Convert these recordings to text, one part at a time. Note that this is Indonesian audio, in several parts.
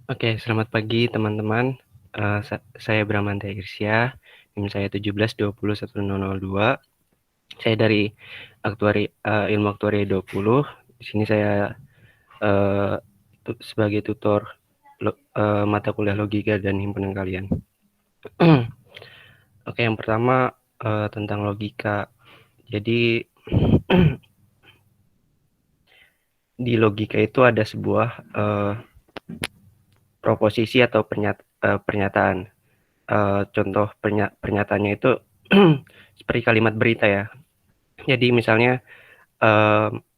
Oke, selamat pagi teman-teman. Saya Bramantya Irsya, NIM saya 17201002. Saya dari Ilmu Aktuaria 20. Di sini saya sebagai tutor mata kuliah logika dan himpunan kalian. Oke, yang pertama tentang logika. Jadi di logika itu ada sebuah proposisi atau pernyataan. Contoh pernyataannya itu seperti kalimat berita ya. Jadi misalnya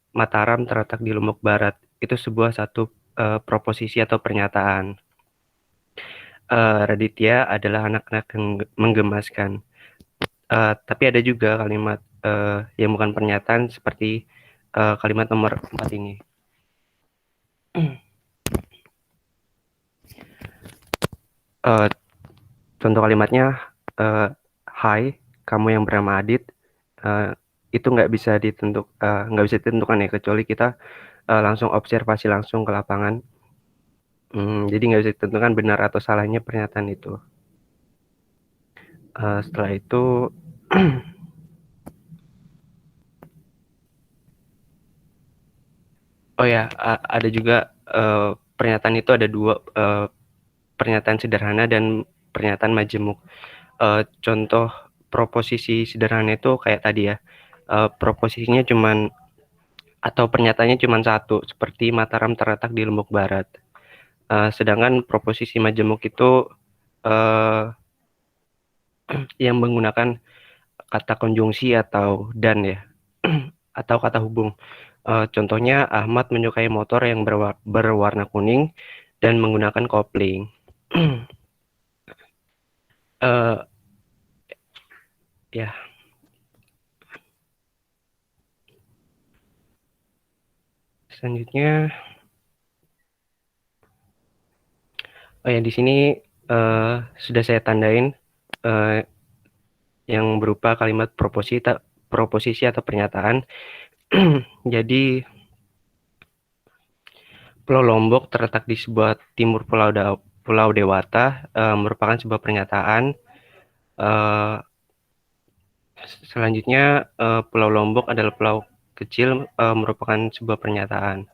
Mataram terletak di Lombok Barat, itu sebuah satu proposisi atau pernyataan. Raditya adalah anak-anak yang menggemaskan. Tapi ada juga kalimat yang bukan pernyataan seperti kalimat nomor 4 ini. Contoh kalimatnya, Hai, kamu yang bernama Adit. Itu nggak bisa ditentukan ya, kecuali kita langsung observasi langsung ke lapangan. Jadi nggak bisa ditentukan benar atau salahnya pernyataan itu. Setelah itu oh ya, ada juga pernyataan itu ada dua, pernyataan sederhana dan pernyataan majemuk. Contoh proposisi sederhana itu kayak tadi ya, proposisinya cuman atau pernyataannya cuma satu, seperti Mataram terletak di Lombok Barat. Sedangkan proposisi majemuk itu yang menggunakan kata konjungsi atau dan ya, atau kata hubung. Contohnya Ahmad menyukai motor yang berwarna kuning dan menggunakan kopling. Ya, selanjutnya, oh ya di sini sudah saya tandain yang berupa kalimat proposisi atau pernyataan. Jadi Pulau Lombok terletak di sebelah timur Pulau Dewata, merupakan sebuah pernyataan. Selanjutnya, Pulau Lombok adalah pulau kecil, merupakan sebuah pernyataan.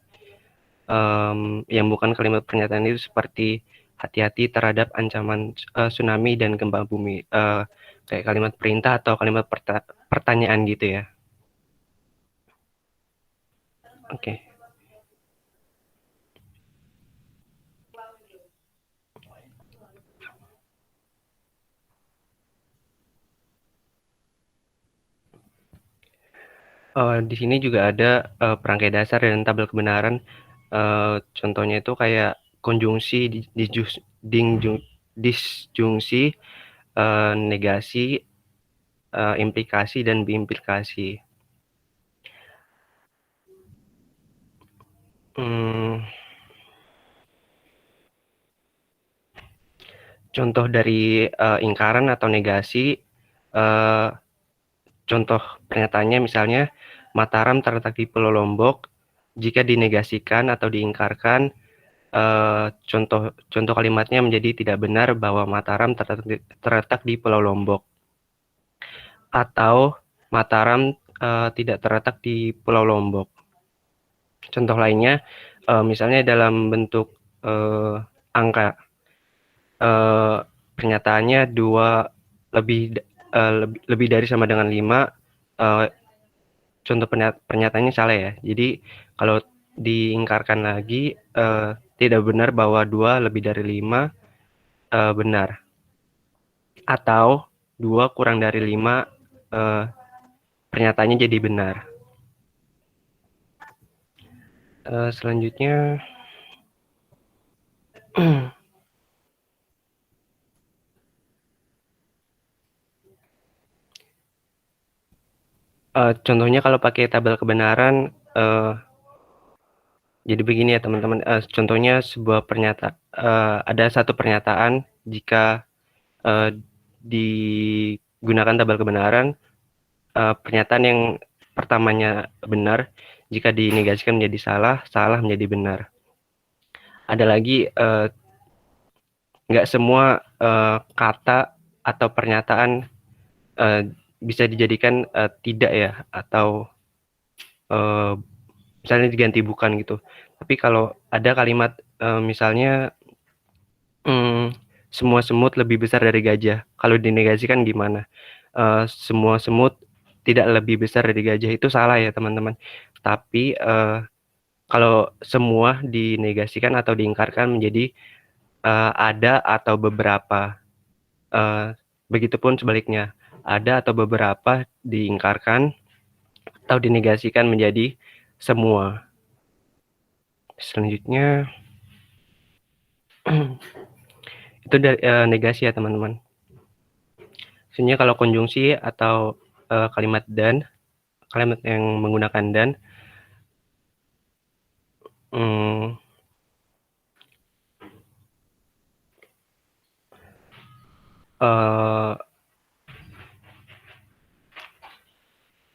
Yang bukan kalimat pernyataan itu seperti hati-hati terhadap ancaman tsunami dan gempa bumi. Kayak kalimat perintah atau kalimat pertanyaan gitu ya. Oke. Di sini juga ada perangkai dasar dan tabel kebenaran. Contohnya itu kayak konjungsi, disjungsi, negasi, implikasi, dan biimplikasi. Contoh dari ingkaran atau negasi, contoh pernyataannya misalnya Mataram terletak di Pulau Lombok. Jika dinegasikan atau diingkarkan, contoh kalimatnya menjadi tidak benar bahwa Mataram terletak di Pulau Lombok. Atau Mataram tidak terletak di Pulau Lombok. Contoh lainnya, misalnya dalam bentuk angka. Pernyataannya 2 lebih dari sama dengan 5. Contoh pernyataannya salah ya. Jadi kalau diingkarkan lagi, tidak benar bahwa 2 lebih dari 5 benar. Atau 2 kurang dari 5 pernyataannya jadi benar. Selanjutnya contohnya kalau pakai tabel kebenaran, jadi begini ya teman-teman, contohnya ada satu pernyataan jika digunakan tabel kebenaran, pernyataan yang pertamanya benar, jika dinegasikan menjadi salah, salah menjadi benar. Ada lagi nggak semua kata atau pernyataan bisa dijadikan tidak ya, atau misalnya diganti bukan gitu. Tapi kalau ada kalimat misalnya, semua semut lebih besar dari gajah, kalau dinegasikan gimana? Semua semut tidak lebih besar dari gajah, itu salah ya teman-teman. Tapi kalau semua dinegasikan atau diingkarkan menjadi ada atau beberapa. Begitupun sebaliknya, ada atau beberapa diingkarkan atau dinegasikan menjadi semua. Selanjutnya itu dari negasi ya teman-teman. Sebenarnya kalau konjungsi atau kalimat yang menggunakan dan, hmm, uh,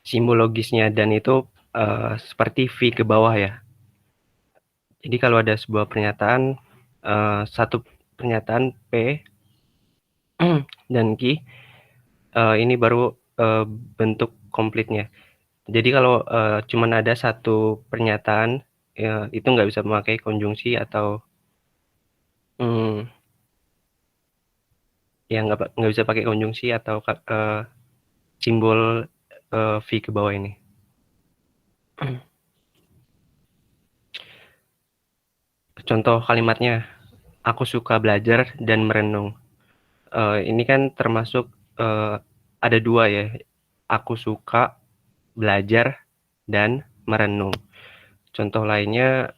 simbologisnya dan itu seperti V ke bawah ya. Jadi kalau ada sebuah pernyataan, satu pernyataan P dan Q, ini baru bentuk komplitnya. Jadi kalau cuman ada satu pernyataan, ya, itu nggak bisa memakai konjungsi atau hmm, ya nggak bisa pakai konjungsi atau simbol V ke bawah ini. Contoh kalimatnya, aku suka belajar dan merenung. Ini kan termasuk ada dua ya, aku suka belajar dan merenung. Contoh lainnya,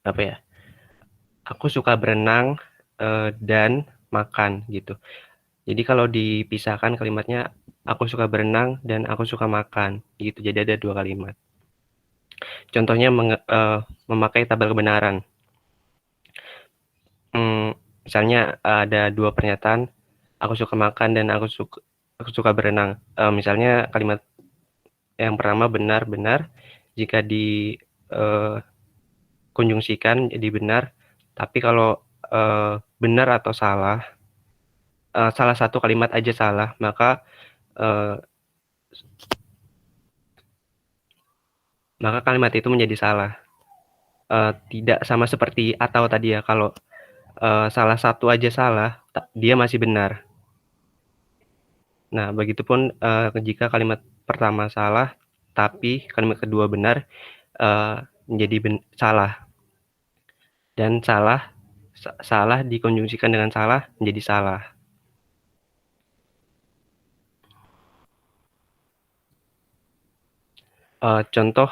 apa ya? Aku suka berenang dan makan gitu. Jadi kalau dipisahkan kalimatnya, aku suka berenang dan aku suka makan gitu. Jadi ada dua kalimat. Contohnya memakai tabel kebenaran. Misalnya ada dua pernyataan, aku suka makan dan aku suka berenang. Misalnya kalimat yang pertama benar-benar, jika dikonjungsikan jadi benar. Tapi kalau benar atau salah, salah satu kalimat aja salah, maka kalimat itu menjadi salah. Tidak sama seperti atau tadi ya, kalau salah satu aja salah, dia masih benar. Nah, begitupun jika kalimat pertama salah, tapi kalimat kedua benar, menjadi salah. Dan salah dikonjungsikan dengan salah menjadi salah. Contoh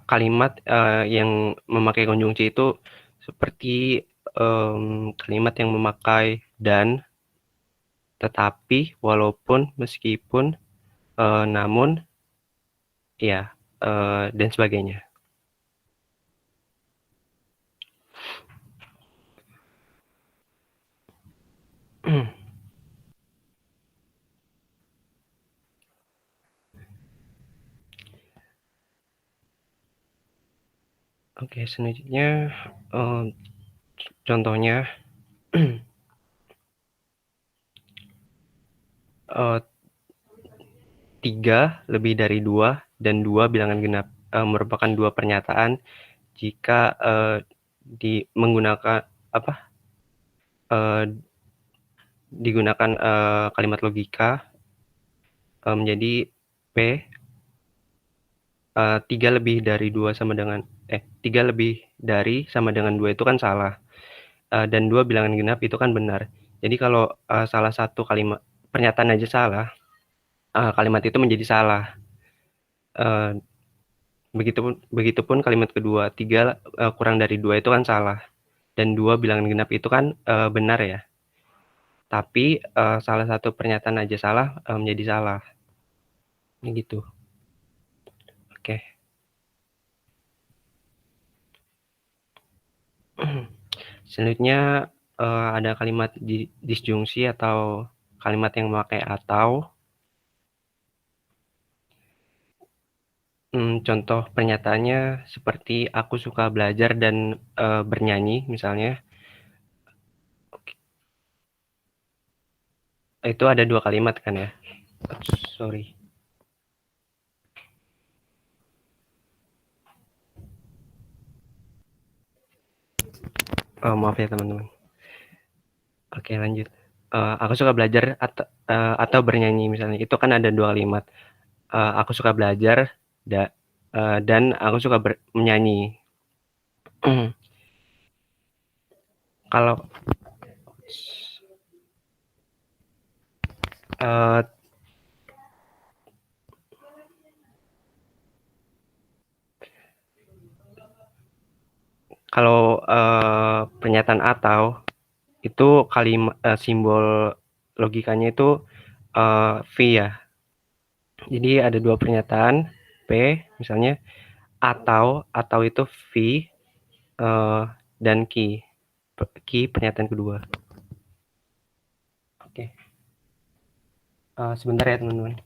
kalimat yang memakai konjungsi itu seperti kalimat yang memakai dan, tetapi, walaupun, meskipun, namun, ya, dan sebagainya. Oke, selanjutnya contohnya 3 lebih dari 2 dan 2 bilangan genap merupakan dua pernyataan jika menggunakan digunakan kalimat logika menjadi P 3 lebih dari 2 sama dengan 3 lebih dari sama dengan 2 itu kan salah. Dan 2 bilangan genap itu kan benar. Jadi kalau salah satu kalimat pernyataan aja salah, kalimat itu menjadi salah. Begitupun kalimat kedua, 3 kurang dari 2 itu kan salah. Dan 2 bilangan genap itu kan benar ya. Tapi salah satu pernyataan aja salah menjadi salah. Ini gitu. Oke. Selanjutnya ada kalimat disjungsi atau kalimat yang memakai atau. Contoh pernyataannya seperti aku suka belajar dan bernyanyi misalnya. Itu ada 2 kalimat kan ya? Sorry. Maaf ya teman-teman. Oke lanjut. Aku suka belajar atau bernyanyi misalnya, itu kan ada 2 kalimat. Aku suka belajar dan aku suka menyanyi. Kalau eee, pernyataan atau itu simbol logikanya itu V ya. Jadi ada 2 pernyataan P misalnya atau itu V dan Q pernyataan kedua. Oke. Sebentar ya teman-teman.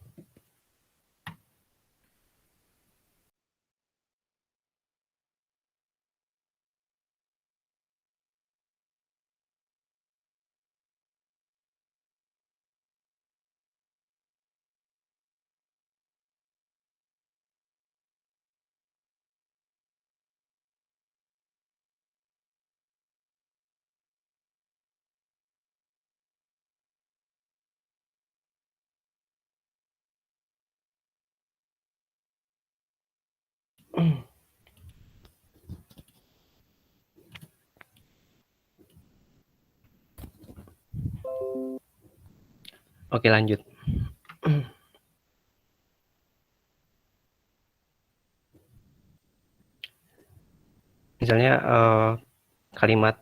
Oke lanjut. Misalnya kalimat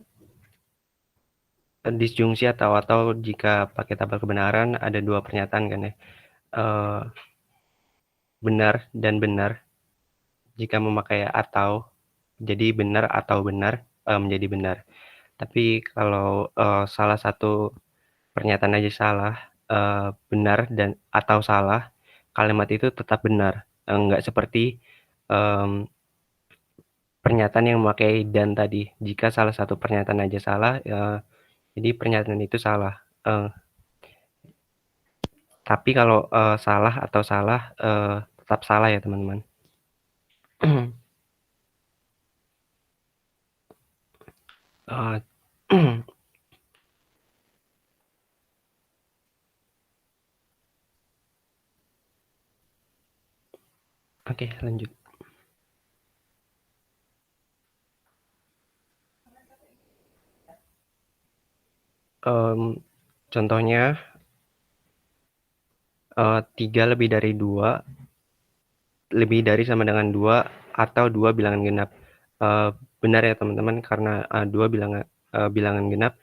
disjungsi atau jika pakai tabel kebenaran ada 2 pernyataan kan ya. Benar dan benar. Jika memakai atau, jadi benar atau benar menjadi benar. Tapi kalau salah satu pernyataan aja salah, benar dan atau salah, kalimat itu tetap benar. Nggak seperti pernyataan yang memakai dan tadi. Jika salah satu pernyataan aja salah, jadi pernyataan itu salah. Tapi kalau salah atau salah tetap salah ya teman-teman. Oke lanjut. Contohnya 3 lebih dari 2, lebih dari sama dengan 2, atau 2 bilangan genap. Benar ya teman-teman, karena 2 bilangan genap.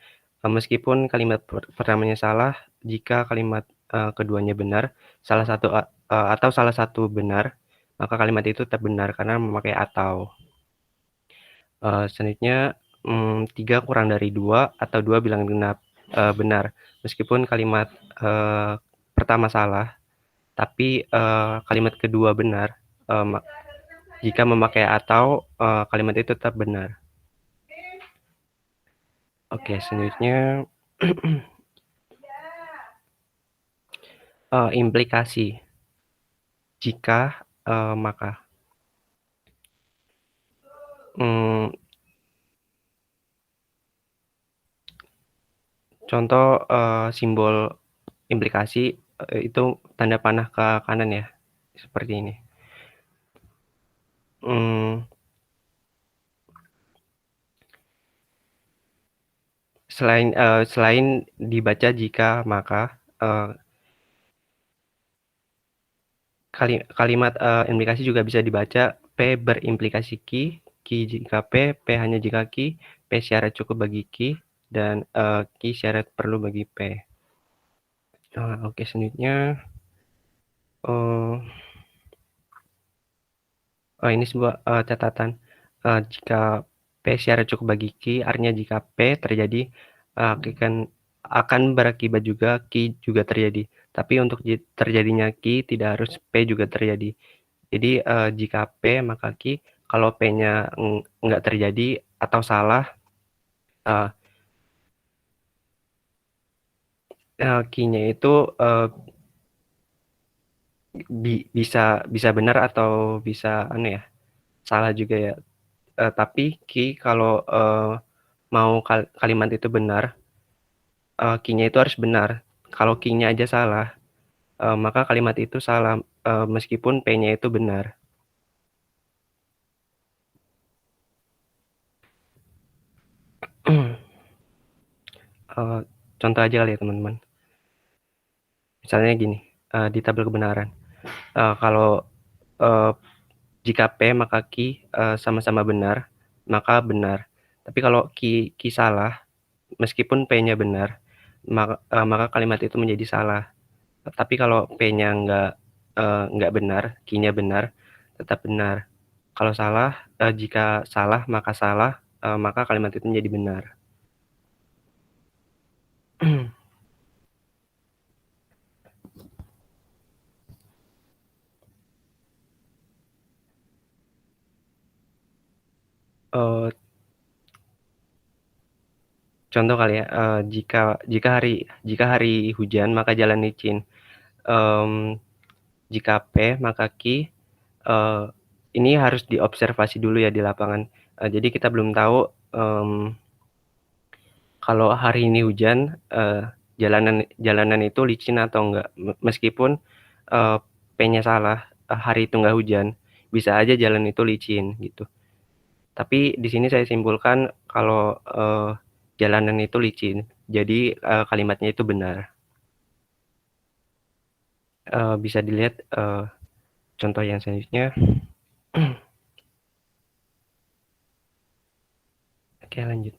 Meskipun kalimat pertamanya salah, jika kalimat keduanya benar, atau salah satu benar, maka kalimat itu tetap benar karena memakai atau. Selanjutnya 3 kurang dari 2 atau 2 bilangan genap. Benar, meskipun kalimat pertama salah, tapi kalimat kedua benar. Jika memakai atau kalimat itu tetap benar. Oke, selanjutnya implikasi. Jika maka. Contoh simbol implikasi itu tanda panah ke kanan ya, seperti ini. Selain dibaca jika maka, kalimat implikasi juga bisa dibaca P berimplikasi Q jika P hanya jika Q, P syarat cukup bagi Q, dan Q syarat perlu bagi P. Oke, selanjutnya ini sebuah catatan. Jika P syarat cukup bagi Q, artinya jika P terjadi akan berakibat juga Q juga terjadi. Tapi untuk terjadinya Q tidak harus P juga terjadi. Jadi jika P maka Q, kalau P-nya nggak terjadi atau salah, Q-nya itu, bisa bisa benar atau bisa anu ya, salah juga ya. Tapi Q kalau, mau kalimat itu benar, Q-nya itu harus benar. Kalau Q-nya aja salah, maka kalimat itu salah, meskipun P-nya itu benar. Eee, Contoh aja kali ya teman-teman. Misalnya gini, di tabel kebenaran, kalau, eee, jika P maka Q, sama-sama benar, maka benar. Tapi kalau Q salah, meskipun P-nya benar, maka kalimat itu menjadi salah. Tapi kalau P-nya nggak benar, Q-nya benar, tetap benar. Kalau salah, jika salah maka salah, maka kalimat itu menjadi benar. Eee, Contoh kali ya, jika hari hujan maka jalan licin. Mmm, Jika P maka Q, eee, ini harus diobservasi dulu ya di lapangan. Jadi kita belum tahu, kalau hari ini hujan, jalanan itu licin atau enggak. Meskipun, P-nya salah, hari itu nggak hujan, bisa aja jalan itu licin gitu. Tapi di sini saya simpulkan kalau, jalanan itu licin, jadi, kalimatnya itu benar. Bisa dilihat, contoh yang selanjutnya. Oke lanjut.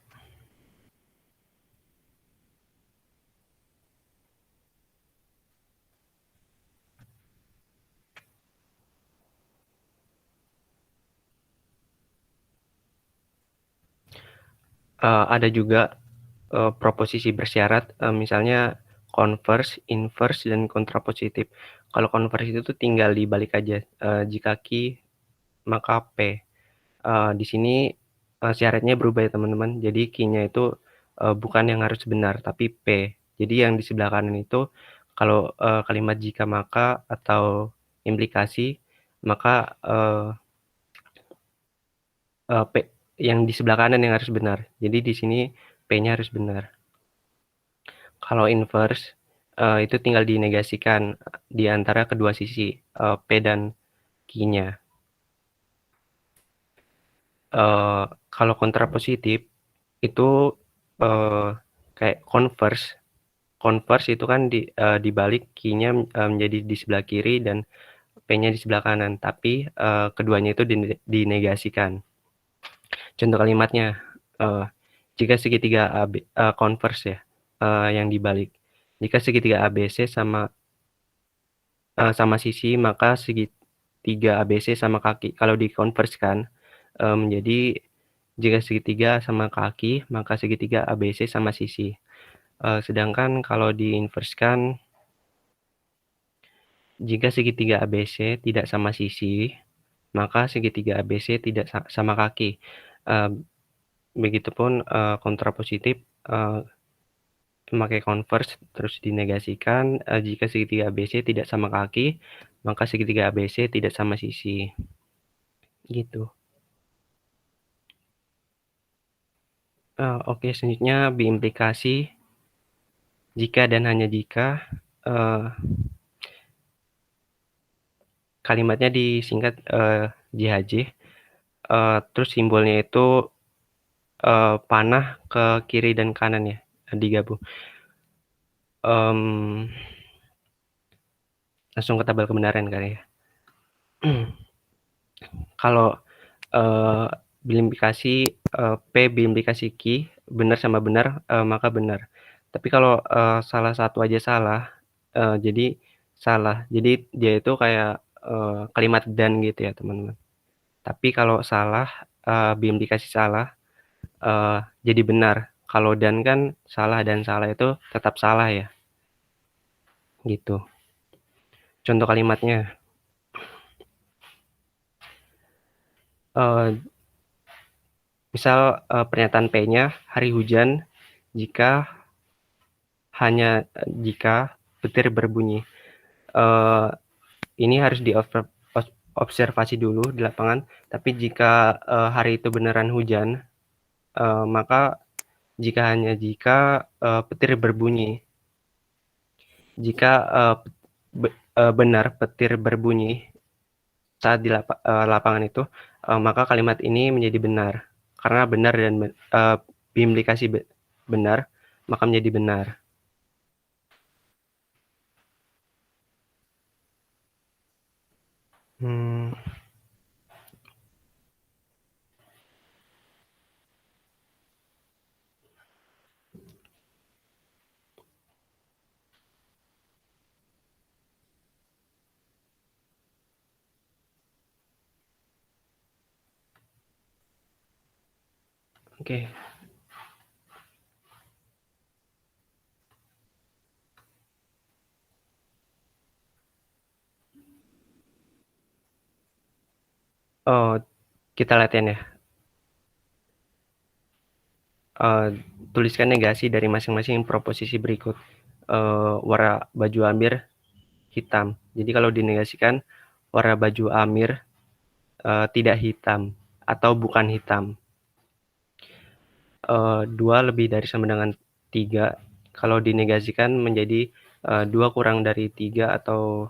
Ada juga, proposisi bersyarat, misalnya converse, inverse, dan kontrapositif. Kalau converse itu tuh tinggal dibalik aja, jika Q maka P. Di sini, syaratnya berubah ya teman-teman. Jadi Q-nya itu, bukan yang harus benar, tapi P. Jadi yang di sebelah kanan itu kalau, kalimat jika maka atau implikasi, maka, P yang di sebelah kanan yang harus benar. Jadi di sini P-nya harus benar. Kalau inverse, itu tinggal dinegasikan di antara kedua sisi, P dan Q-nya. Kalau kontrapositif itu, eee, kayak converse. Converse itu kan dibalik Q-nya, menjadi di sebelah kiri dan P-nya di sebelah kanan, tapi, keduanya itu dinegasikan. Contoh kalimatnya, eee, jika segitiga converse ya, yang dibalik. Jika segitiga ABC sama sisi, maka segitiga ABC sama kaki. Kalau dikonversikan, menjadi jika segitiga sama kaki, maka segitiga ABC sama sisi. Sedangkan kalau diinverskan, jika segitiga ABC tidak sama sisi, maka segitiga ABC tidak sama kaki. Eee, Begitupun, kontrapositif, memakai converse terus dinegasikan, jika segitiga ABC tidak sama kaki, maka segitiga ABC tidak sama sisi. Gitu. Oke, selanjutnya biimplikasi, jika dan hanya jika, eee, kalimatnya disingkat, JHJ, terus simbolnya itu, panah ke kiri dan kanan ya, digabung. Mmm, Langsung ke tabel kebenaran kali ya. Kalau, eee, biimplikasi, P biimplikasi Q, benar sama benar, maka benar. Tapi kalau, salah satu aja salah, jadi salah. Jadi dia itu kayak, kalimat dan gitu ya teman-teman. Tapi kalau salah, biimplikasi salah, jadi benar. Kalau dan kan salah dan salah itu tetap salah ya, gitu. Contoh kalimatnya, eee, misal, pernyataan P-nya, hari hujan jika hanya jika petir berbunyi. Ini harus observasi dulu di lapangan, tapi jika hari itu beneran hujan, maka hanya jika petir berbunyi. Jika benar petir berbunyi saat di lapangan itu, maka kalimat ini menjadi benar. Karena benar dan berimplikasi benar, maka menjadi benar. Oke. Oh, kita latihan ya. Tuliskan negasi dari masing-masing proposisi berikut. Warna baju Amir hitam. Jadi kalau dinegasikan warna baju Amir tidak hitam atau bukan hitam. 2 lebih dari sama dengan 3. Kalau dinegasikan menjadi 2 kurang dari 3 atau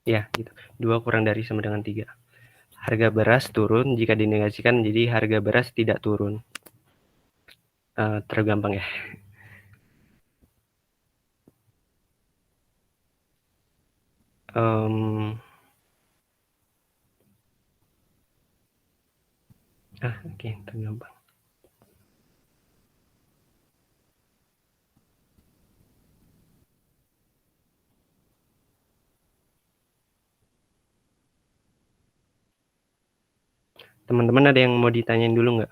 ya gitu. 2 kurang dari sama dengan 3. Harga beras turun jika dinegasikan menjadi harga beras tidak turun. Terlalu gampang ya. Oke, terlalu gampang. Teman-teman ada yang mau ditanyain dulu nggak?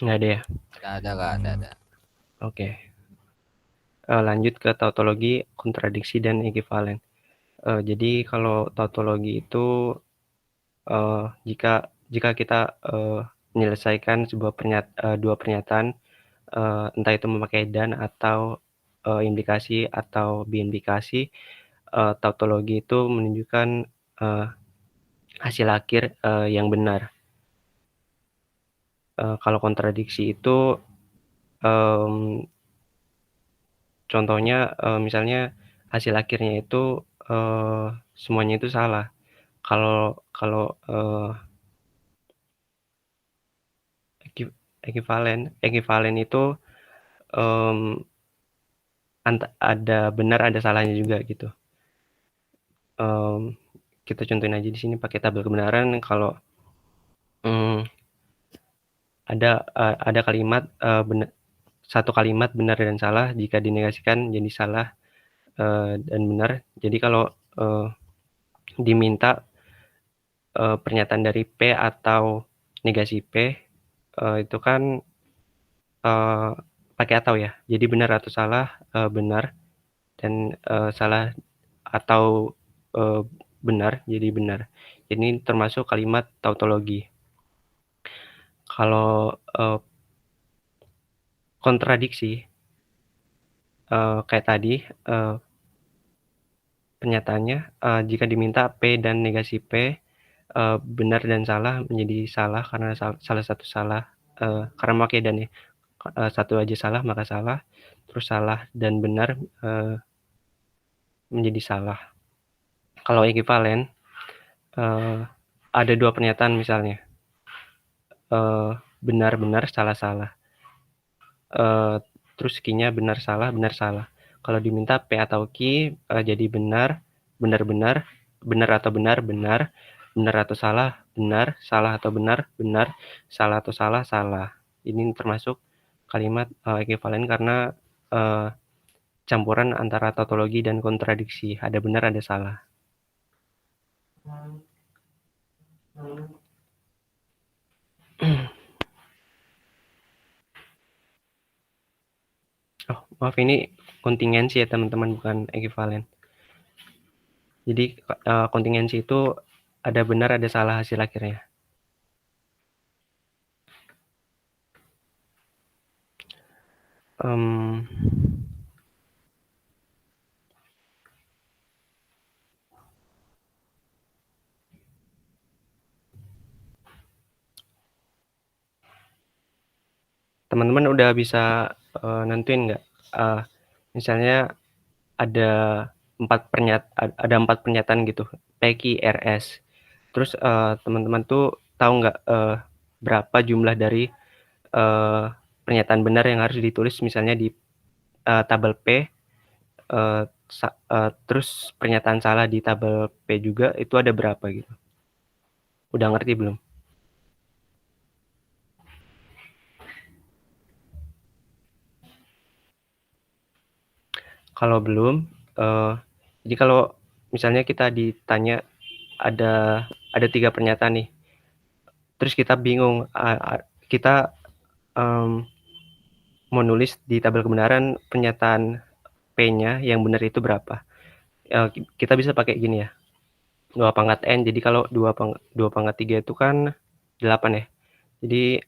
Nggak ada ya? Nggak ada. Oke. Lanjut ke tautologi, kontradiksi, dan ekivalen. Jadi kalau tautologi itu jika kita menyelesaikan dua pernyataan, entah itu memakai dan atau implikasi atau biimplikasi, tautologi itu menunjukkan hasil akhir yang benar. Kalau kontradiksi itu contohnya misalnya hasil akhirnya itu semuanya itu salah. Kalau ekivalen itu ada benar ada salahnya juga gitu. Kita contohin aja di sini pakai tabel kebenaran. Kalau ada kalimat satu kalimat benar dan salah, jika dinegasikan jadi salah dan benar. Jadi kalau diminta pernyataan dari P atau negasi P, itu kan pakai atau ya. Jadi benar atau salah, benar, dan salah atau benar jadi benar. Ini termasuk kalimat tautologi. Kalau kontradiksi kayak tadi, pernyataannya jika diminta P dan negasi P, benar dan salah menjadi salah karena salah satu salah, karena pakai dan ya. Satu aja salah maka salah, terus salah dan benar menjadi salah. Kalau ekivalen, ada dua pernyataan misalnya, benar-benar, salah-salah. Terus Q-nya benar salah. Kalau diminta P atau Q jadi benar, benar-benar, benar atau benar, benar, benar atau salah, benar, salah atau benar, benar, salah atau salah, salah. Ini termasuk kalimat ekivalen karena campuran antara tautologi dan kontradiksi. Ada benar, ada salah. Maaf ini kontingensi ya teman-teman, bukan ekuivalen. Jadi, kontingensi itu ada benar ada salah hasil akhirnya. Mmm. Teman-teman udah bisa, nentuin nggak, misalnya ada 4 pernyataan gitu, P, Q, R, S. Terus, teman-teman tuh tahu nggak, berapa jumlah dari, eee, pernyataan benar yang harus ditulis misalnya di, tabel P, terus pernyataan salah di tabel P juga itu ada berapa gitu. Udah ngerti belum? Kalau belum, eee, jadi kalau misalnya kita ditanya ada 3 pernyataan nih, terus kita bingung, kita, mmm, mau nulis di tabel kebenaran pernyataan P-nya yang benar itu berapa. Kita bisa pakai gini ya, 2 pangkat N, jadi kalau 2 pangkat 3 itu kan 8 ya. Jadi,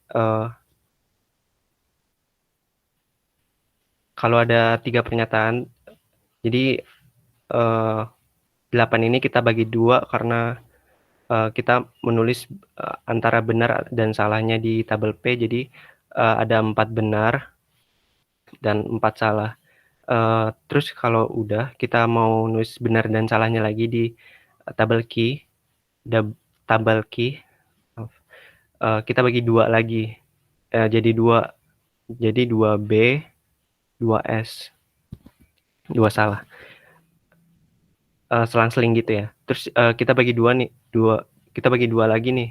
kalau ada 3 pernyataan, jadi, eee, 8 ini kita bagi 2 karena, kita menulis, antara benar dan salahnya di tabel P, jadi, ada 4 benar dan 4 salah. Terus kalau udah kita mau nulis benar dan salahnya lagi di tabel Q, tabel Q, maaf, kita bagi 2 lagi, jadi 2, jadi 2B, 2S, 2 salah, selang-seling gitu ya. Terus, kita bagi 2 nih, kita bagi 2 lagi nih,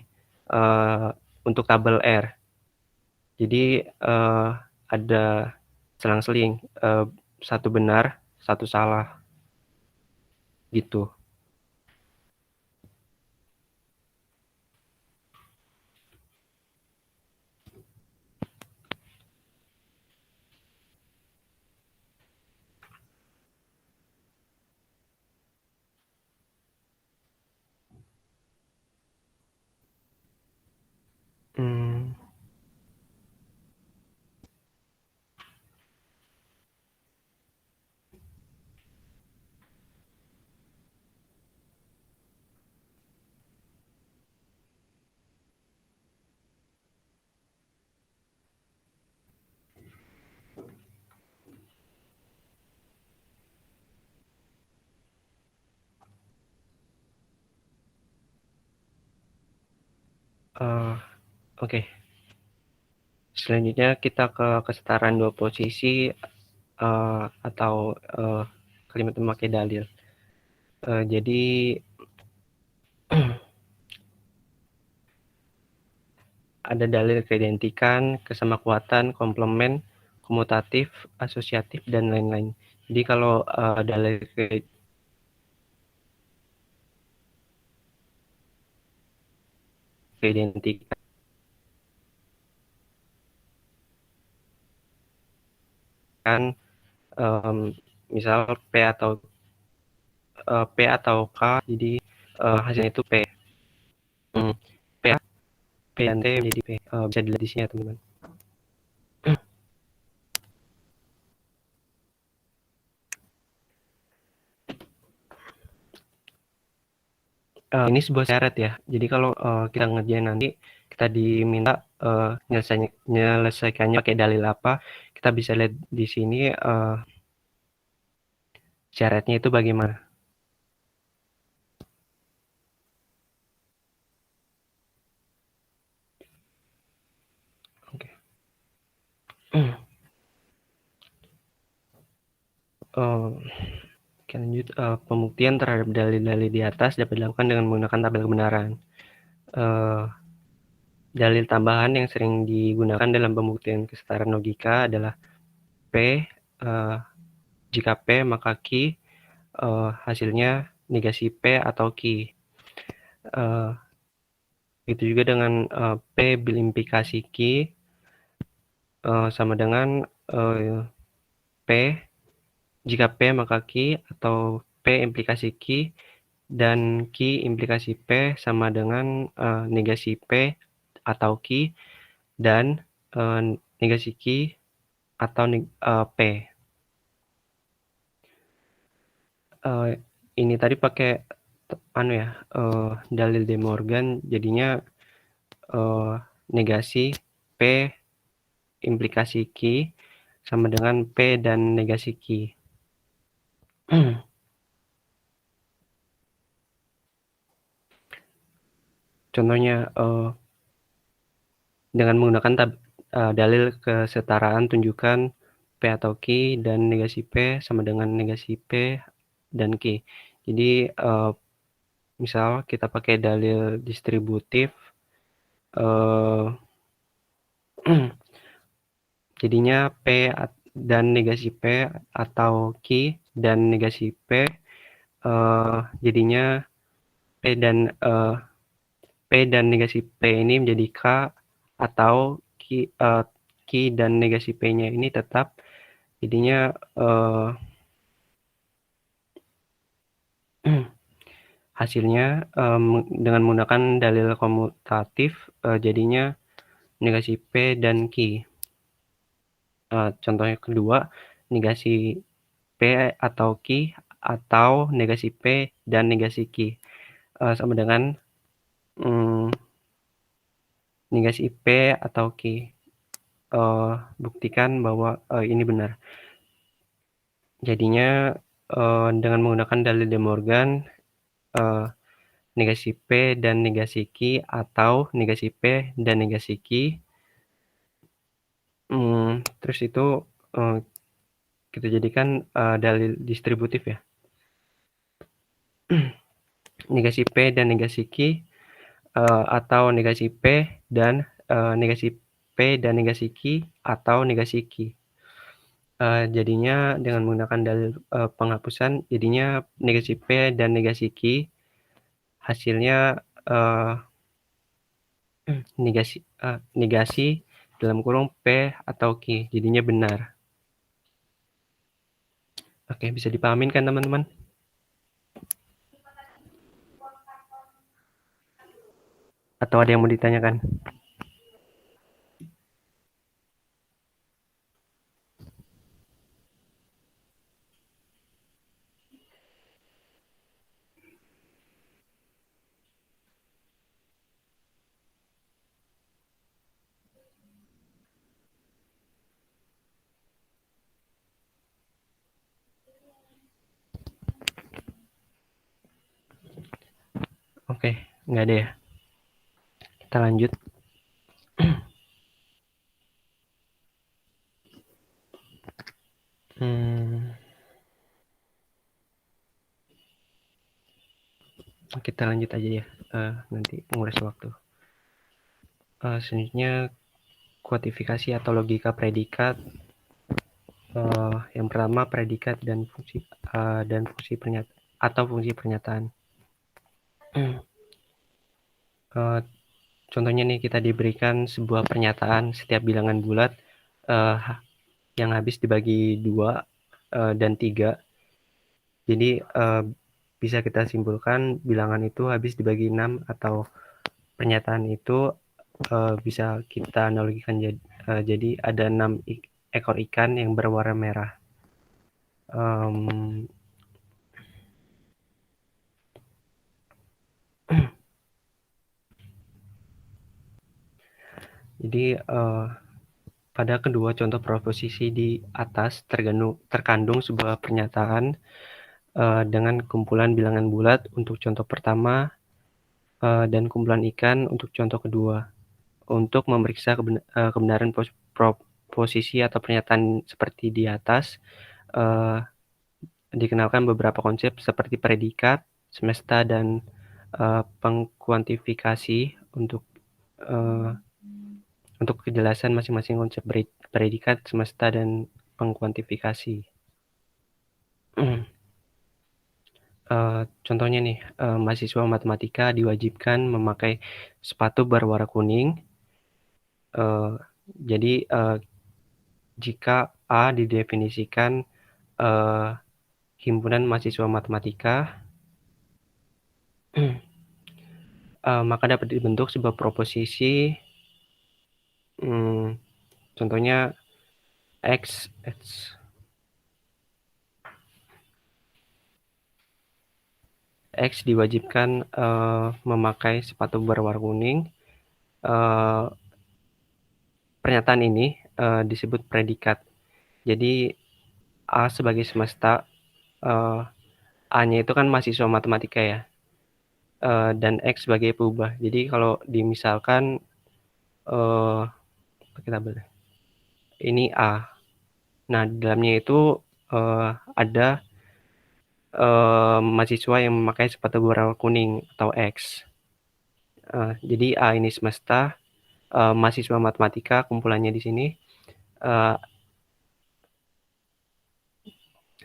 eee, untuk tabel R. Jadi, ada selang-seling, 1 benar, 1 salah, gitu. Mmm, eee, oke. Selanjutnya kita ke kesetaraan 2 posisi, atau, kalimat memakai dalil. Jadi ada dalil keidentikan, kesamakuatan, komplement, komutatif, asosiatif, dan lain-lain. Jadi kalau, dalil keidentikan, mmm, misal P atau K, jadi, hasilnya itu P. Mmm, P A, P dan T menjadi P, bisa dilihat di sini ya teman-teman. Ini sebuah syarat ya. Jadi kalau, kita ngerjain nanti, kita diminta, menyelesaikannya pakai dalil apa, kita bisa lihat di sini, syaratnya itu bagaimana. Oke. Oke lanjut, pembuktian terhadap dalil-dalil di atas dapat dilakukan dengan menggunakan tabel kebenaran. Eee, Dalil tambahan yang sering digunakan dalam pembuktian kesetaraan logika adalah P, eee, jika P maka Q, hasilnya negasi P atau Q. Begitu juga dengan, P berimplikasi Q, sama dengan, eee P, jika P maka Q, atau P implikasi Q, dan Q implikasi P sama dengan negasi P atau Q, dan negasi Q atau P. Ini tadi pakai dalil De Morgan, jadinya negasi P implikasi Q sama dengan P dan negasi Q. Contohnya dengan menggunakan dalil kesetaraan, tunjukkan P atau Q dan negasi P sama dengan negasi P dan Q. Jadi misal kita pakai dalil distributif, jadinya P dan negasi P atau Q dan negasi P, jadinya P dan negasi P ini menjadi K, atau Q dan negasi P-nya ini tetap, jadinya hasilnya dengan menggunakan dalil komutatif, jadinya negasi P dan Q. Contohnya kedua, negasi P atau Q atau negasi P dan negasi Q sama dengan negasi P atau Q. Buktikan bahwa ini benar. Jadinya dengan menggunakan dalil De Morgan, negasi P dan negasi Q atau negasi P dan negasi Q, terus itu kita jadikan dalil distributif ya. Negasi P dan negasi Q atau negasi P dan negasi P dan negasi Q atau negasi Q. Jadinya dengan menggunakan dalil penghapusan, jadinya negasi P dan negasi Q hasilnya negasi dalam kurung P atau Q, jadinya benar. Oke, bisa dipahamin kan teman-teman? Atau ada yang mau ditanyakan? Oke, nggak ada ya. Kita lanjut. Kita lanjut aja ya, nanti menguras waktu. Selanjutnya kuantifikasi atau logika predikat. Yang pertama predikat dan fungsi pernyataan atau fungsi pernyataan. Contohnya nih, kita diberikan sebuah pernyataan setiap bilangan bulat yang habis dibagi 2 dan 3. Jadi bisa kita simpulkan bilangan itu habis dibagi 6, atau pernyataan itu bisa kita analogikan jadi ada 6 ekor ikan yang berwarna merah. Jadi pada kedua contoh proposisi di atas terkandung sebuah pernyataan dengan kumpulan bilangan bulat untuk contoh pertama dan kumpulan ikan untuk contoh kedua. Untuk memeriksa kebenaran proposisi atau pernyataan seperti di atas, dikenalkan beberapa konsep seperti predikat, semesta, dan pengkuantifikasi untuk kejelasan masing-masing konsep predikat, semesta, dan pengkuantifikasi. Contohnya nih, mahasiswa matematika diwajibkan memakai sepatu berwarna kuning. Jadi jika A didefinisikan eee, himpunan mahasiswa matematika, maka dapat dibentuk sebuah proposisi, mmm, contohnya X diwajibkan memakai sepatu berwarna kuning. Eee, Pernyataan ini disebut predikat. Jadi A sebagai semesta, eee, A-nya itu kan mahasiswa matematika ya, dan X sebagai peubah. Jadi kalau dimisalkan, eee, kita boleh ini A. Nah, di dalamnya itu ada mahasiswa yang memakai sepatu berwarna kuning atau X. Jadi A ini semesta, mahasiswa matematika kumpulannya di sini. Eee,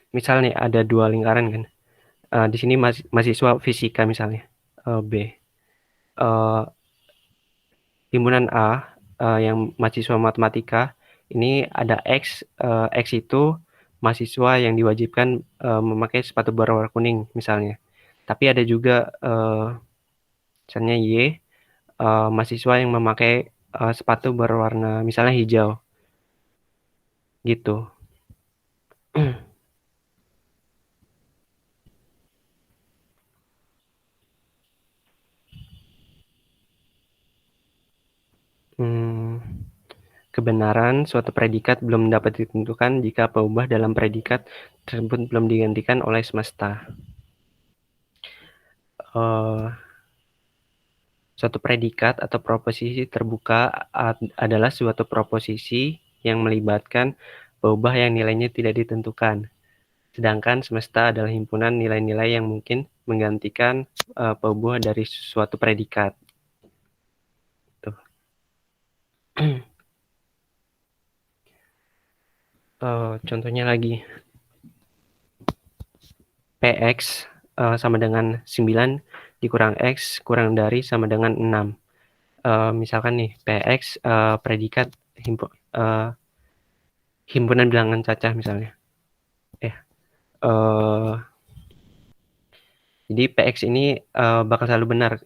Misal nih ada 2 lingkaran kan, di sini mahasiswa fisika misalnya, B. Eee, Himpunan A, yang mahasiswa matematika, ini ada X, X itu mahasiswa yang diwajibkan memakai sepatu berwarna kuning misalnya. Tapi ada juga misalnya Y, mahasiswa yang memakai sepatu berwarna misalnya hijau, gitu. Mmm, Kebenaran suatu predikat belum dapat ditentukan jika peubah dalam predikat tersebut belum digantikan oleh semesta. Eee, Suatu predikat atau proposisi terbuka adalah suatu proposisi yang melibatkan peubah yang nilainya tidak ditentukan. Sedangkan semesta adalah himpunan nilai-nilai yang mungkin menggantikan peubah dari suatu predikat. Tuh. Contohnya lagi, Px sama dengan 9 dikurang X kurang dari sama dengan 6. Misalkan nih Px predikat himpunan bilangan cacah misalnya. Eee, jadi Px ini bakal selalu benar.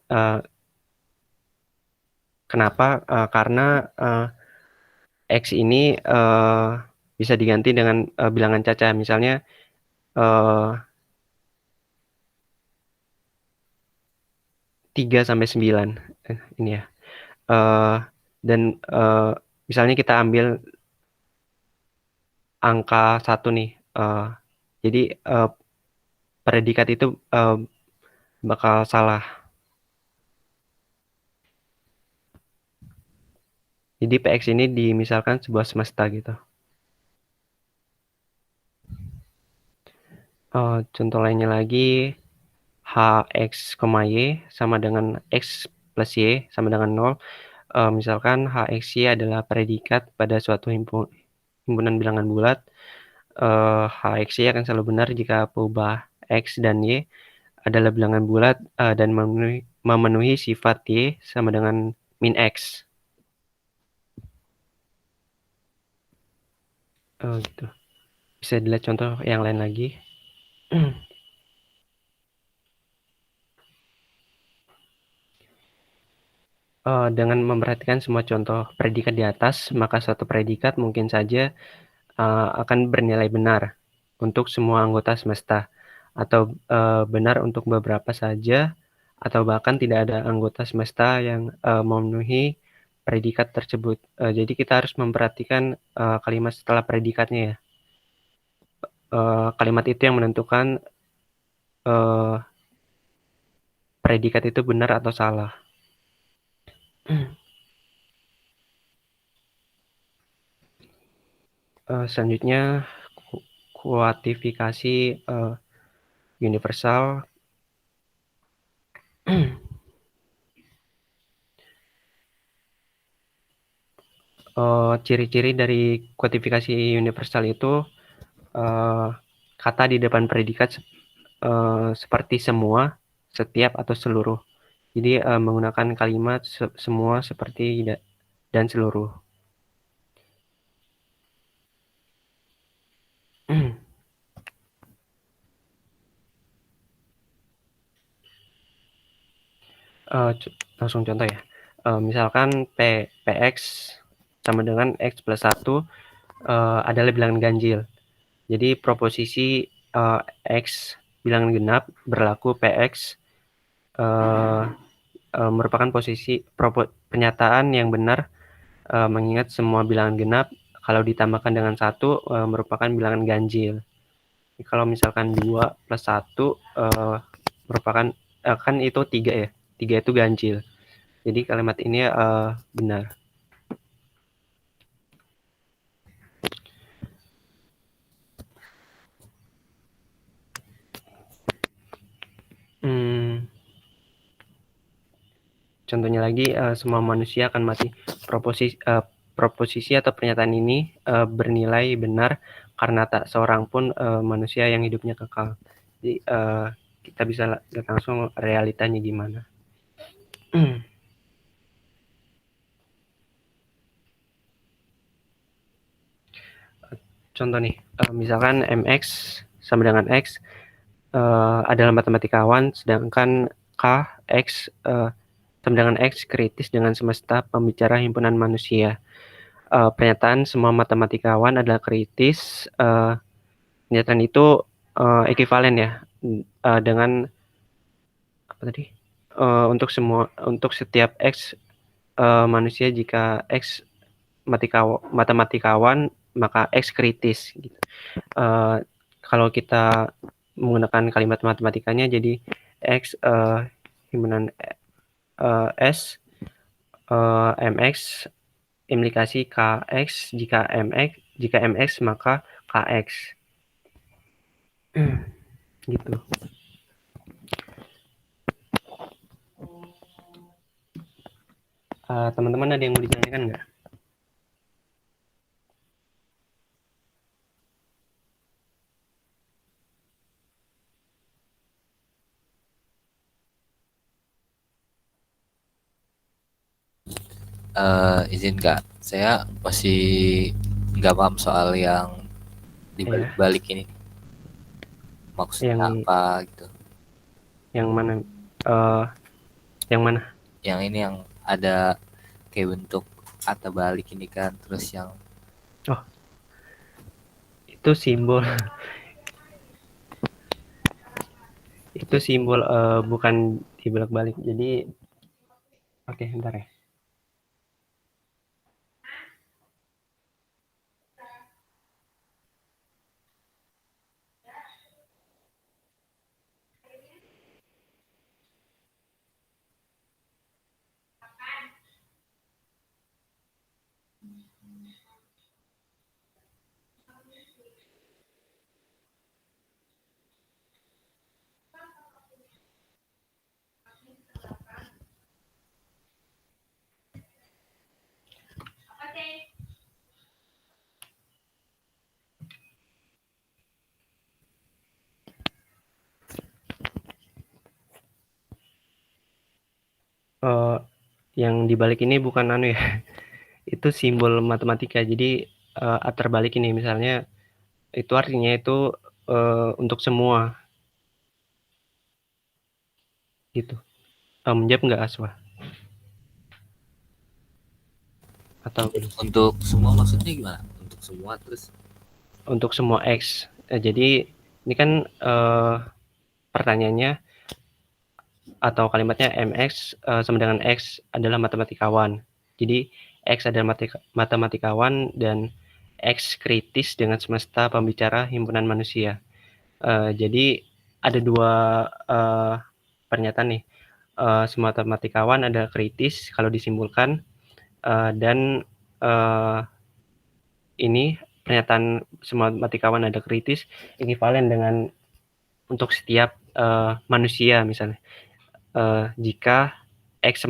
Kenapa? Karena X ini bisa diganti dengan bilangan cacah. Misalnya eee, 3 sampai 9, ini ya. Eee, dan misalnya kita ambil angka 1 nih, jadi predikat itu bakal salah. Jadi Px ini dimisalkan sebuah semesta gitu. Contoh lainnya lagi, Hx, Y sama dengan X plus Y sama dengan 0. Misalkan Hxy adalah predikat pada suatu himpunan bilangan bulat. Hxy akan selalu benar jika peubah X dan Y adalah bilangan bulat dan memenuhi sifat Y sama dengan min X. Gitu. Bisa dilihat contoh yang lain lagi. Dengan memperhatikan semua contoh predikat di atas, maka suatu predikat mungkin saja akan bernilai benar untuk semua anggota semesta, atau benar untuk beberapa saja, atau bahkan tidak ada anggota semesta yang memenuhi predikat tersebut. Jadi kita harus memperhatikan kalimat setelah predikatnya ya. Kalimat itu yang menentukan uh, predikat itu benar atau salah. Selanjutnya kuantifikasi universal. Ciri-ciri dari kuantifikasi universal itu kata di depan predikat seperti semua, setiap, atau seluruh. Jadi menggunakan kalimat semua, seperti, dan seluruh. Langsung contoh ya. Misalkan Px sama dengan X plus 1 adalah bilangan ganjil. Jadi proposisi X bilangan genap berlaku Px merupakan pernyataan yang benar mengingat semua bilangan genap kalau ditambahkan dengan 1 merupakan bilangan ganjil. Kalau misalkan 2 plus 1 merupakan kan itu 3 ya. 3 itu ganjil. Jadi kalimat ini benar. Contohnya lagi, semua manusia akan mati. Proposisi atau pernyataan ini bernilai benar karena tak seorang pun manusia yang hidupnya kekal. Jadi kita bisa lihat langsung realitanya gimana. Contoh nih, misalkan MX sama dengan X adalah matematikawan, sedangkan K, X sama dengan X kritis dengan semesta pembicara himpunan manusia. Pernyataan semua matematikawan adalah kritis, pernyataan itu ekivalen ya dengan apa tadi? Untuk setiap X manusia, jika X matematikawan maka X kritis gitu. Kalau kita menggunakan kalimat matematikanya jadi X himpunan S MX implikasi KX, jika MX maka KX. Gitu. Teman-teman ada yang mau ditanyakan nggak? Izin Kak, saya masih nggak paham soal yang dibalik-balik ini. Maksudnya Yang apa gitu. yang mana? Yang mana? Yang ini yang ada kayak bentuk atau balik ini kan, terus yang Oh, itu simbol. Itu simbol bukan dibalik-balik. Jadi oke, bentar ya. Yang dibalik ini bukan anu ya. Itu simbol matematika. Jadi terbalik ini misalnya itu artinya itu untuk semua gitu. Menjawab nggak Aswa? Atau untuk semua maksudnya gimana? Untuk semua terus untuk semua X. Jadi ini kan pertanyaannya atau kalimatnya MX sama dengan X adalah matematikawan. Jadi X adalah matematikawan dan X kritis dengan semesta pembicara himpunan manusia. Jadi ada dua pernyataan nih. Semua matematikawan adalah kritis kalau disimpulkan dan ini pernyataan semua matematikawan ada kritis ekivalen dengan untuk setiap manusia misalnya. Jika X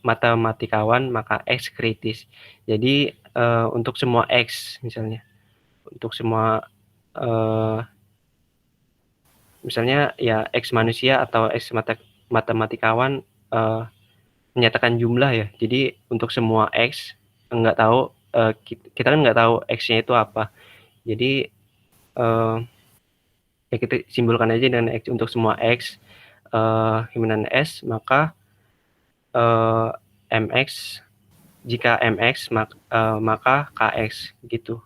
matematikawan maka X kritis. Jadi untuk semua X misalnya, untuk semua misalnya ya X manusia atau X matematikawan menyatakan jumlah ya. Jadi untuk semua X nggak tahu kita kan nggak tahu X-nya itu apa. Jadi ya kita simpulkan aja dengan X untuk semua X himpunan S maka MX, jika MX maka KX gitu.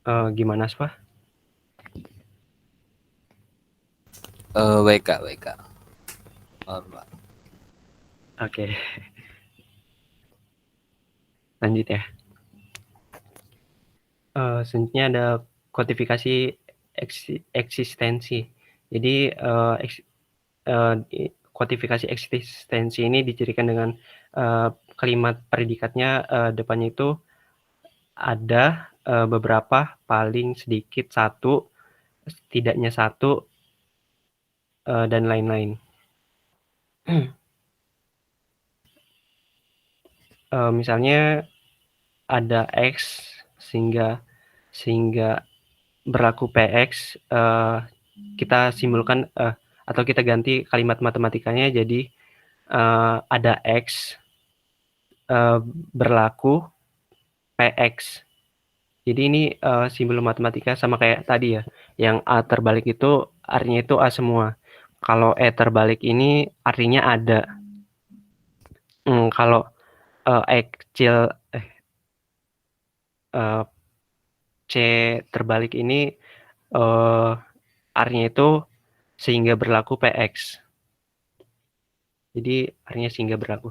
Gimana Spa? Baik Kak, baik Kak. Pak. Oke. Lanjut ya. Selanjutnya ada kuantifikasi eksistensi. Jadi kuantifikasi eksistensi ini dicirikan dengan kalimat predikatnya depannya itu ada beberapa, paling sedikit satu, setidaknya satu, dan lain-lain. Misalnya ada X sehingga berlaku PX, kita simbolkan atau kita ganti kalimat matematikanya jadi ada X berlaku PX. Jadi ini simbol matematika sama kayak tadi ya, yang A terbalik itu artinya itu A semua. Kalau E terbalik ini artinya ada. Kalau E kecil C terbalik ini artinya itu sehingga berlaku PX. Jadi artinya sehingga berlaku.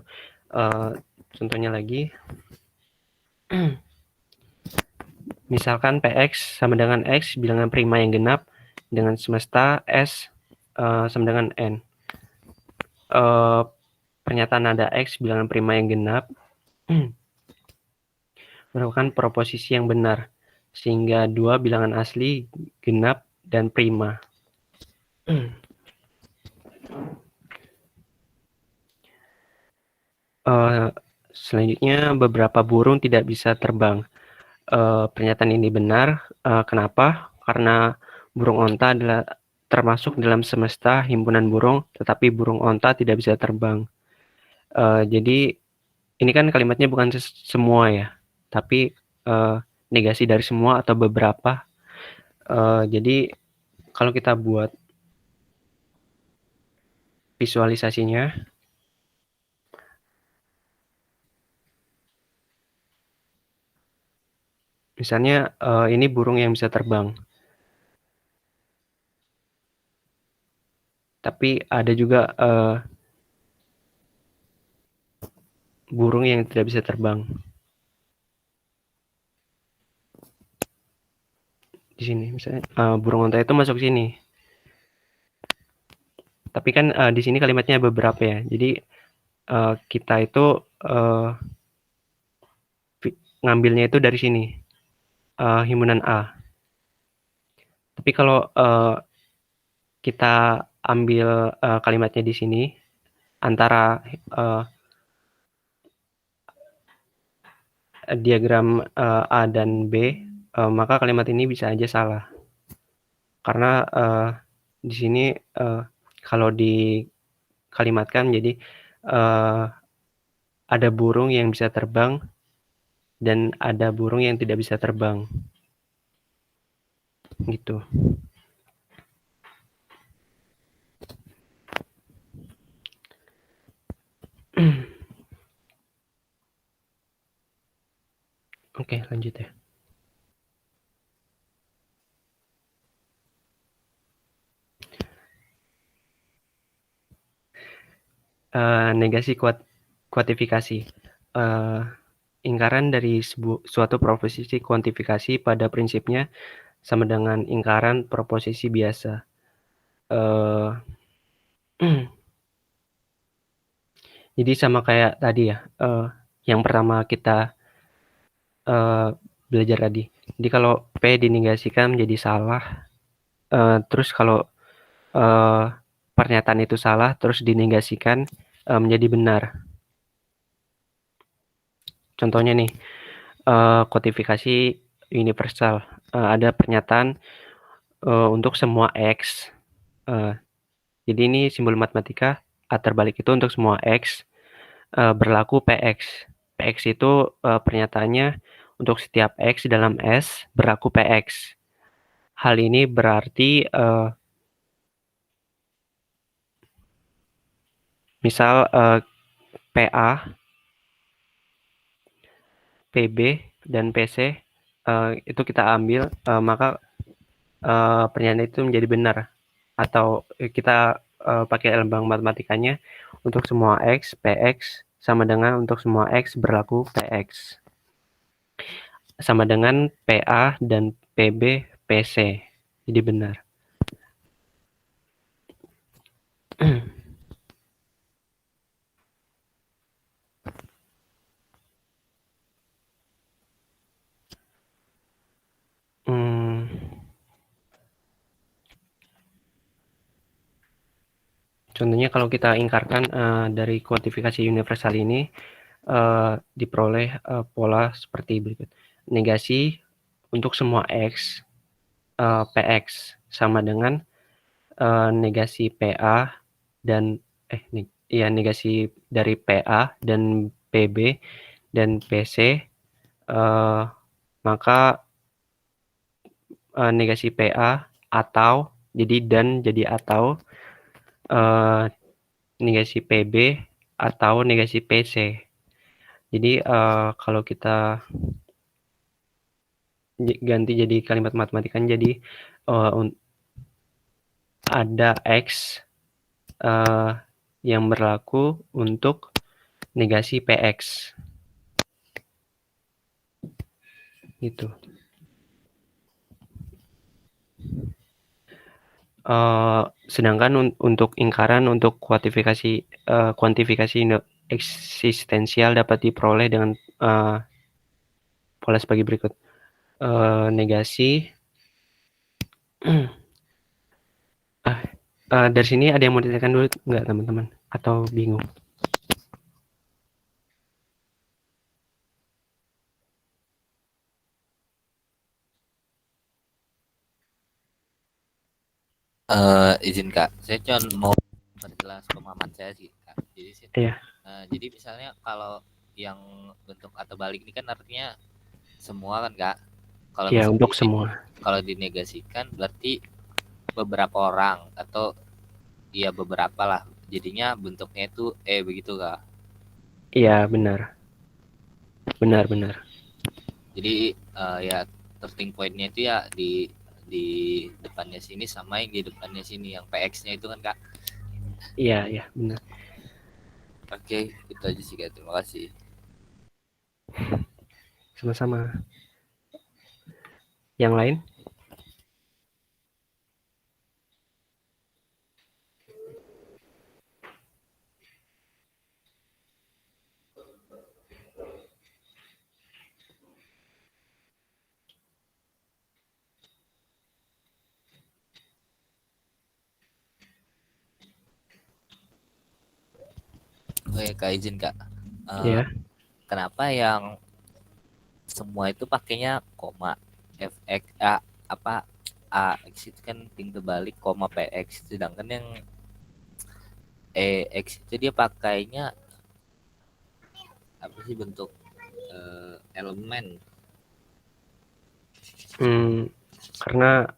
Contohnya lagi. Misalkan PX sama dengan X bilangan prima yang genap dengan semesta S sama dengan N. Pernyataan ada X bilangan prima yang genap merupakan proposisi yang benar, sehingga dua bilangan asli, genap, dan prima. Selanjutnya, beberapa burung tidak bisa terbang. Pernyataan ini benar. Kenapa? Karena burung onta adalah termasuk dalam semesta himpunan burung, tetapi burung onta tidak bisa terbang. Jadi ini kan kalimatnya bukan semua ya, tapi negasi dari semua atau beberapa. Jadi kalau kita buat visualisasinya, misalnya ini burung yang bisa terbang. Tapi ada juga burung yang tidak bisa terbang. Di sini misalnya burung onta itu masuk sini. Tapi kan di sini kalimatnya beberapa ya. Jadi kita itu ngambilnya itu dari sini. Himpunan A. Tapi kalau kita ambil kalimatnya di sini antara diagram A dan B, maka kalimat ini bisa aja salah. Karena di sini kalau dikalimatkan jadi ada burung yang bisa terbang dan ada burung yang tidak bisa terbang. Gitu. Oke, lanjut ya. Negasi kuantifikasi. Ingkaran dari suatu proposisi kuantifikasi pada prinsipnya sama dengan ingkaran proposisi biasa. Jadi sama kayak tadi ya, yang pertama kita belajar tadi. Jadi kalau P dinegasikan menjadi salah, terus kalau pernyataan itu salah, terus dinegasikan menjadi benar. Contohnya nih, kuantifikasi universal. Ada pernyataan untuk semua X. Jadi ini simbol matematika, A terbalik itu untuk semua X berlaku PX. PX itu pernyataannya untuk setiap X dalam S berlaku PX. Hal ini berarti misal PA, PB, dan PC itu kita ambil, maka pernyataan itu menjadi benar. Atau kita pakai lambang matematikanya untuk semua X, PX sama dengan untuk semua X berlaku PX. Sama dengan PA dan PB, PC. Jadi benar. Contohnya kalau kita ingkarkan dari kuantifikasi universal ini diperoleh pola seperti berikut. Negasi untuk semua X, PX sama dengan negasi PA dan negasi dari PA dan PB dan PC, maka negasi PA atau jadi atau negasi PB atau negasi PC. Jadi kalau kita ganti jadi kalimat matematikanya jadi ada X yang berlaku untuk negasi PX. Gitu. Sedangkan untuk ingkaran untuk kuantifikasi eksistensial dapat diperoleh dengan pola sebagai berikut. Negasi dari sini ada yang mau ditanyakan dulu nggak teman-teman? Atau bingung? Izin Kak, saya cuma mau perjelas pemahaman saya sih Kak. Jadi misalnya kalau yang bentuk atau balik ini kan artinya semua kan Kak. Kalau ya, untuk semua. Kalau dinegasikan berarti beberapa orang atau ya beberapa lah. Jadinya bentuknya itu begitu Kak. Iya, benar. Benar. Jadi ya starting pointnya itu ya di depannya sini sama yang di depannya sini, yang PX-nya itu kan Kak. Iya, benar. Oke, itu aja sih Kak. Terima kasih. Sama-sama. Yang lain? Oke Kak, izin Kak. Iya. Kenapa yang semua itu pakainya koma fx a x itu kan ting terbalik koma px, sedangkan yang x itu dia pakainya apa sih bentuk elemen? Karena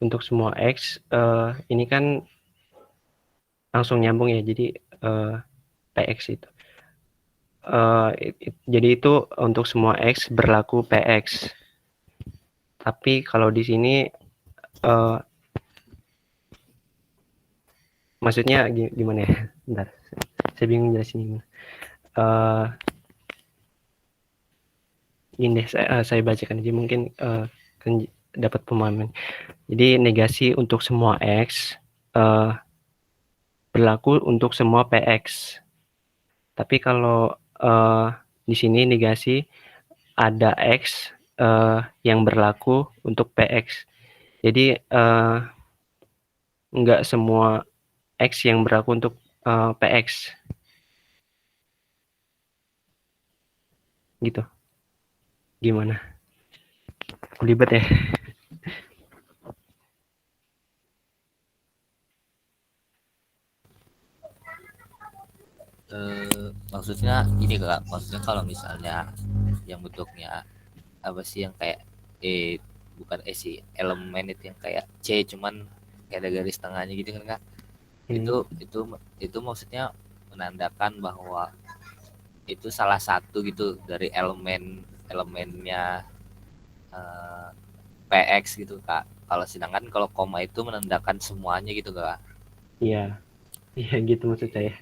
untuk semua X ini kan langsung nyambung ya, jadi PX itu. Jadi itu untuk semua X berlaku PX. Tapi kalau di sini maksudnya gimana ya? Bentar, saya bingung jelasin gimana. Ini deh, saya bacakan aja mungkin kan dapat pemahaman. Jadi negasi untuk semua X berlaku untuk semua PX. Tapi kalau di sini negasi ada X yang berlaku untuk PX. Jadi enggak semua X yang berlaku untuk PX. Gitu. Gimana? Ribet ya? Maksudnya gini Kak, maksudnya kalau misalnya yang bentuknya apa sih yang kayak bukan sih, elemen itu yang kayak C cuman kayak ada garis tengahnya gitu kan Kak. Itu maksudnya menandakan bahwa itu salah satu gitu dari elemennya PX gitu Kak. Kalau sedangkan kalau koma itu menandakan semuanya gitu Kak. Iya. Iya gitu maksud saya.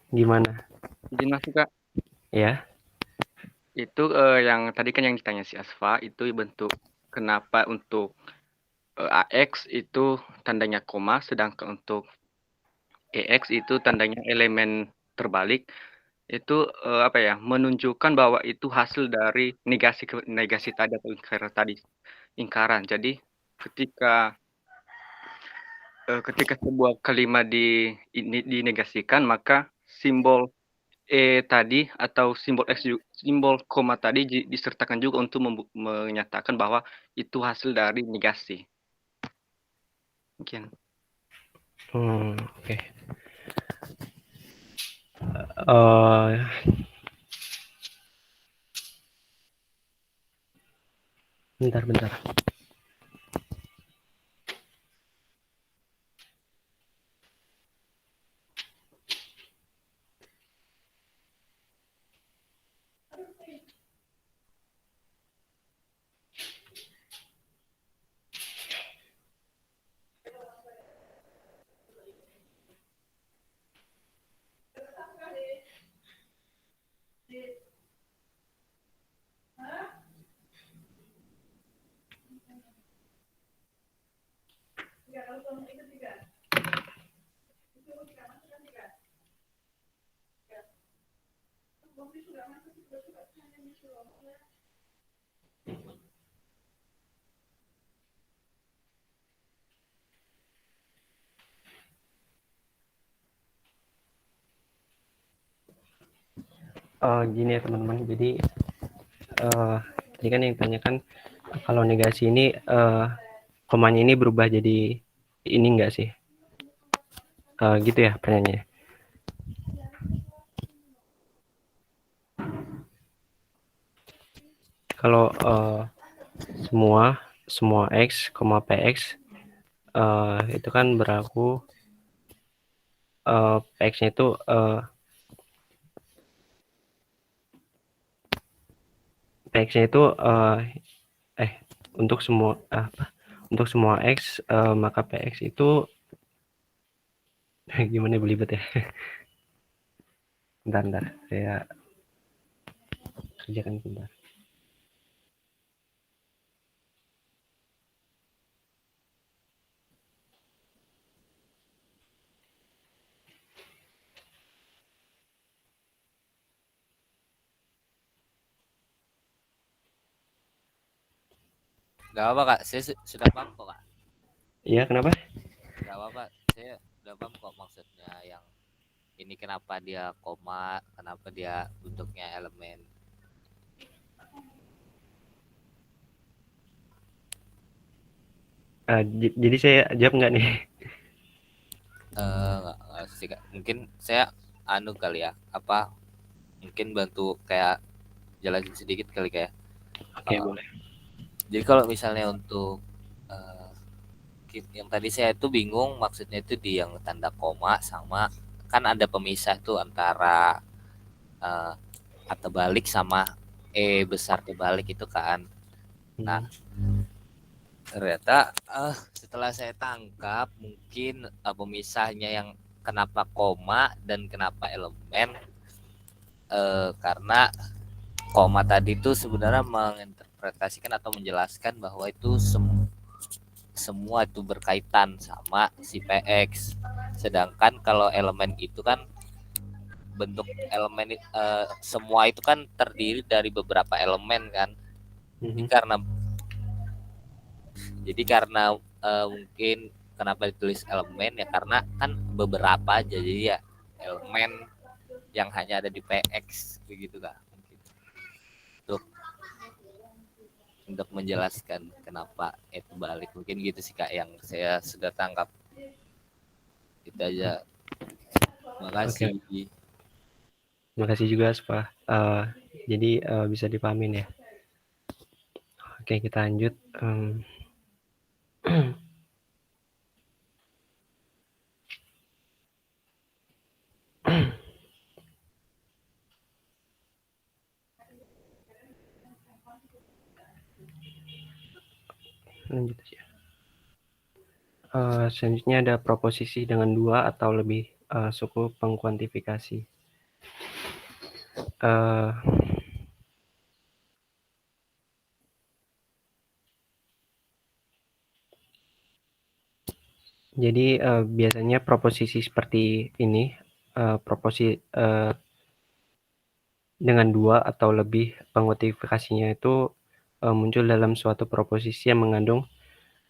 Gimana? Izin masuk Kak. Ya. Itu yang tadi kan yang ditanya si Asfa itu bentuk kenapa untuk AX itu tandanya koma, sedangkan untuk EX itu tandanya elemen terbalik. Itu apa ya? Menunjukkan bahwa itu hasil dari negasi tadi atau ingkaran. Jadi ketika sebuah kalimat dinegasikan, maka simbol tadi atau simbol koma tadi disertakan juga untuk menyatakan bahwa itu hasil dari negasi. Mungkin. Oke. Bentar. Gini ya teman-teman. Jadi tadi kan yang ditanyakan kalau negasi ini komanya ini berubah jadi ini enggak sih? Gitu ya pertanyaannya. Kalau semua X, PX itu kan berlaku PX-nya itu PX-nya itu untuk semua X maka PX itu gimana belibet ya? Bentar, saya kerjakan bentar. Gak apa Kak, saya sudah paham kok Kak. Iya, kenapa? Gak apa, saya udah paham kok maksudnya yang ini kenapa dia koma, kenapa dia bentuknya elemen. Jadi saya jawab nggak nih? Nggak sih Kak. Mungkin saya kali ya, apa mungkin bantu kayak jelasin sedikit kali kayak. Oke, boleh. Jadi kalau misalnya untuk yang tadi saya tuh bingung maksudnya itu di yang tanda koma sama kan ada pemisah tuh antara atau balik sama besar kebalik itu kan. Nah, ternyata setelah saya tangkap mungkin pemisahnya yang kenapa koma dan kenapa elemen karena koma tadi itu sebenarnya menginterpretasikan atau menjelaskan bahwa itu semua itu berkaitan sama si PX. Sedangkan kalau elemen itu kan bentuk elemen semua itu kan terdiri dari beberapa elemen kan. Jadi karena mungkin kenapa ditulis elemen ya karena kan beberapa aja jadi ya elemen yang hanya ada di PX begitu Kak. Mungkin untuk menjelaskan kenapa itu balik mungkin gitu sih Kak yang saya sudah tangkap. Itu aja. Makasih. Makasih juga Asfa. Jadi bisa dipahamin ya. Oke, kita lanjut. Lanjut aja. Selanjutnya ada proposisi dengan 2 atau lebih suku pengkuantifikasi. Jadi biasanya proposisi seperti ini, dengan 2 atau lebih pengkuantifikasinya itu muncul dalam suatu proposisi yang mengandung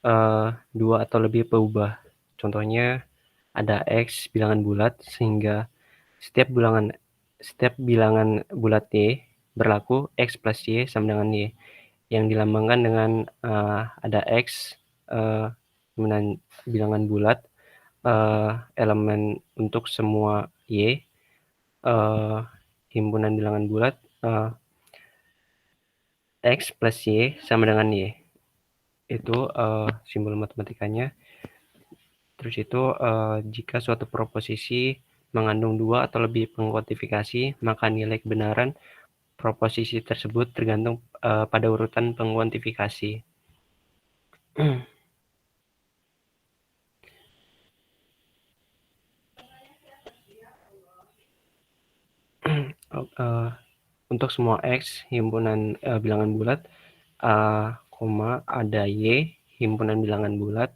2 atau lebih peubah. Contohnya ada X bilangan bulat sehingga setiap bilangan bulat Y berlaku X plus Y sama dengan Y, yang dilambangkan dengan ada X kemudian bilangan bulat, elemen untuk semua Y, himpunan bilangan bulat X plus Y sama dengan Y. Itu simbol matematikanya. Terus itu jika suatu proposisi mengandung 2 atau lebih pengkuantifikasi, maka nilai kebenaran proposisi tersebut tergantung pada urutan pengkuantifikasi. Untuk semua X himpunan bilangan bulat, ada Y himpunan bilangan bulat,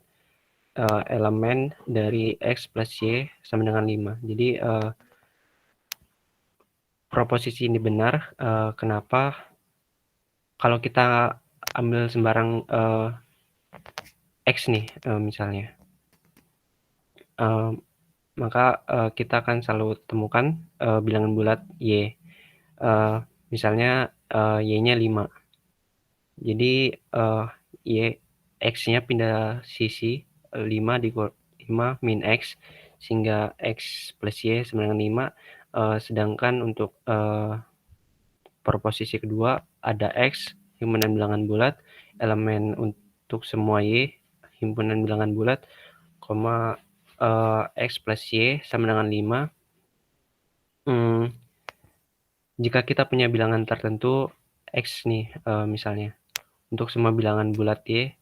elemen dari X plus Y sama dengan 5. Jadi proposisi ini benar. Kenapa? Kalau kita ambil sembarang X nih misalnya, maka kita akan selalu temukan bilangan bulat Y. Misalnya Y-nya 5. Jadi Y X-nya pindah sisi 5 min X sehingga X plus Y sama dengan 5. Sedangkan untuk proposisi kedua ada X himpunan bilangan bulat, elemen untuk semua Y himpunan bilangan bulat, X plus Y sama dengan 5. Jika kita punya bilangan tertentu X nih misalnya, untuk semua bilangan bulat Y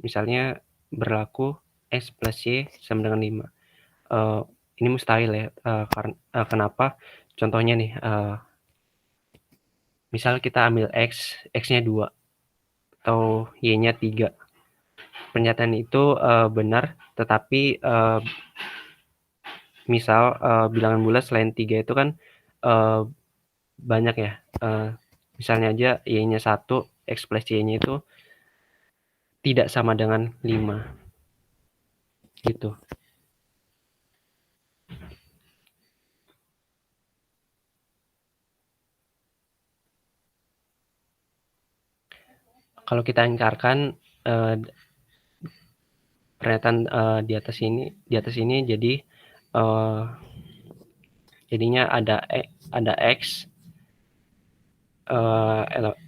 misalnya berlaku X plus Y sama dengan 5. Ini mustahil ya, kenapa? Contohnya nih, misal kita ambil X-nya 2 atau Y-nya 3. Pernyataan itu benar, tetapi misal bilangan bulat selain 3 itu kan banyak ya. Misalnya aja Y-nya 1, X plus Y-nya itu tidak sama dengan 5. Gitu. Kalau kita ingkarkan pernyataan di atas ini jadi jadinya ada X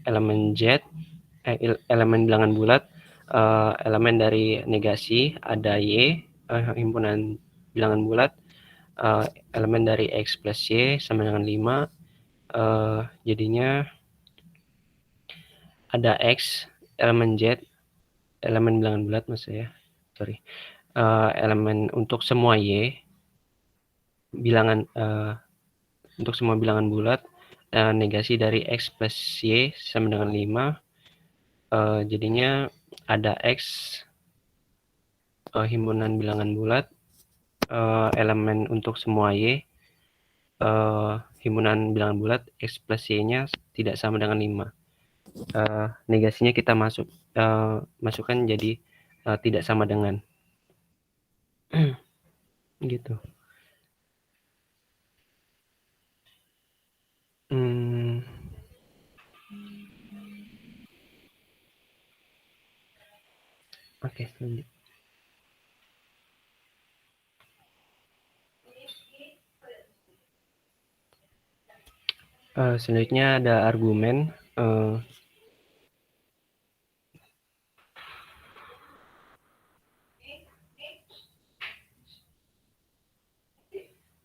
elemen Z elemen bilangan bulat, elemen dari negasi ada Y himpunan bilangan bulat, elemen dari X plus Y sama dengan 5. Jadinya ada X elemen Z elemen bilangan bulat maksudnya, elemen untuk semua Y bilangan untuk semua bilangan bulat, negasi dari X plus Y sama dengan 5. Jadinya ada X himpunan bilangan bulat, elemen untuk semua Y, himpunan bilangan bulat X plus Y-nya tidak sama dengan 5. Negasinya kita masukkan jadi tidak sama dengan. Gitu. Oke, lanjut. Selanjutnya ada argumen.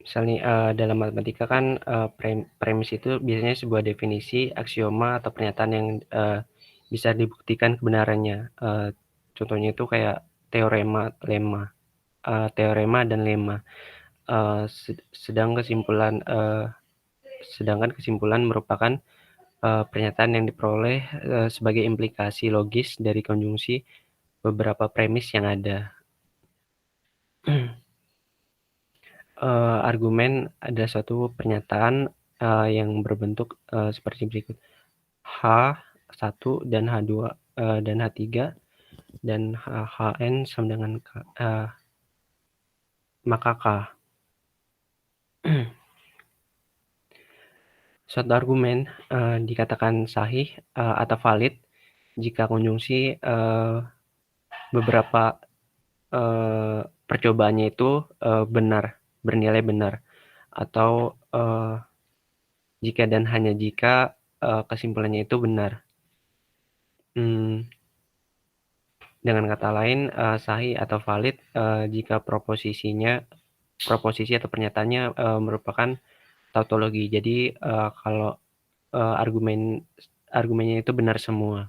Misalnya dalam matematika kan premis itu biasanya sebuah definisi, aksioma atau pernyataan yang bisa dibuktikan kebenarannya. Contohnya itu kayak teorema, teorema dan lemma. Sedangkan kesimpulan merupakan pernyataan yang diperoleh sebagai implikasi logis dari konjungsi beberapa premis yang ada. Argumen ada suatu pernyataan yang berbentuk seperti berikut. H1 dan H2 dan H3 dan Hn sama dengan maka K. Suatu argumen dikatakan sahih atau valid jika konjungsi beberapa percobaannya itu bernilai benar, atau jika dan hanya jika kesimpulannya itu benar. Dengan kata lain, sahih atau valid jika proposisi atau pernyataannya merupakan tautologi. Jadi kalau argumennya itu benar semua.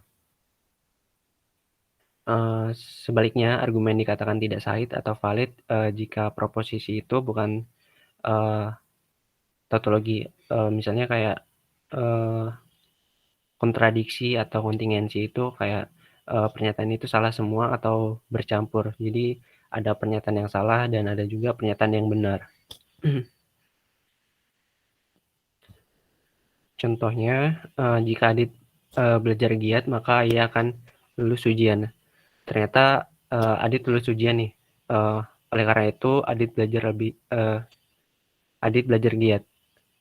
Sebaliknya, argumen dikatakan tidak sahih atau valid jika proposisi itu bukan tautologi. Misalnya kayak kontradiksi atau kontingensi itu kayak pernyataan itu salah semua atau bercampur. Jadi ada pernyataan yang salah dan ada juga pernyataan yang benar. Contohnya, jika Adit belajar giat, maka ia akan lulus ujian. Ternyata Adit lulus ujian nih. Oleh karena itu Adit belajar giat.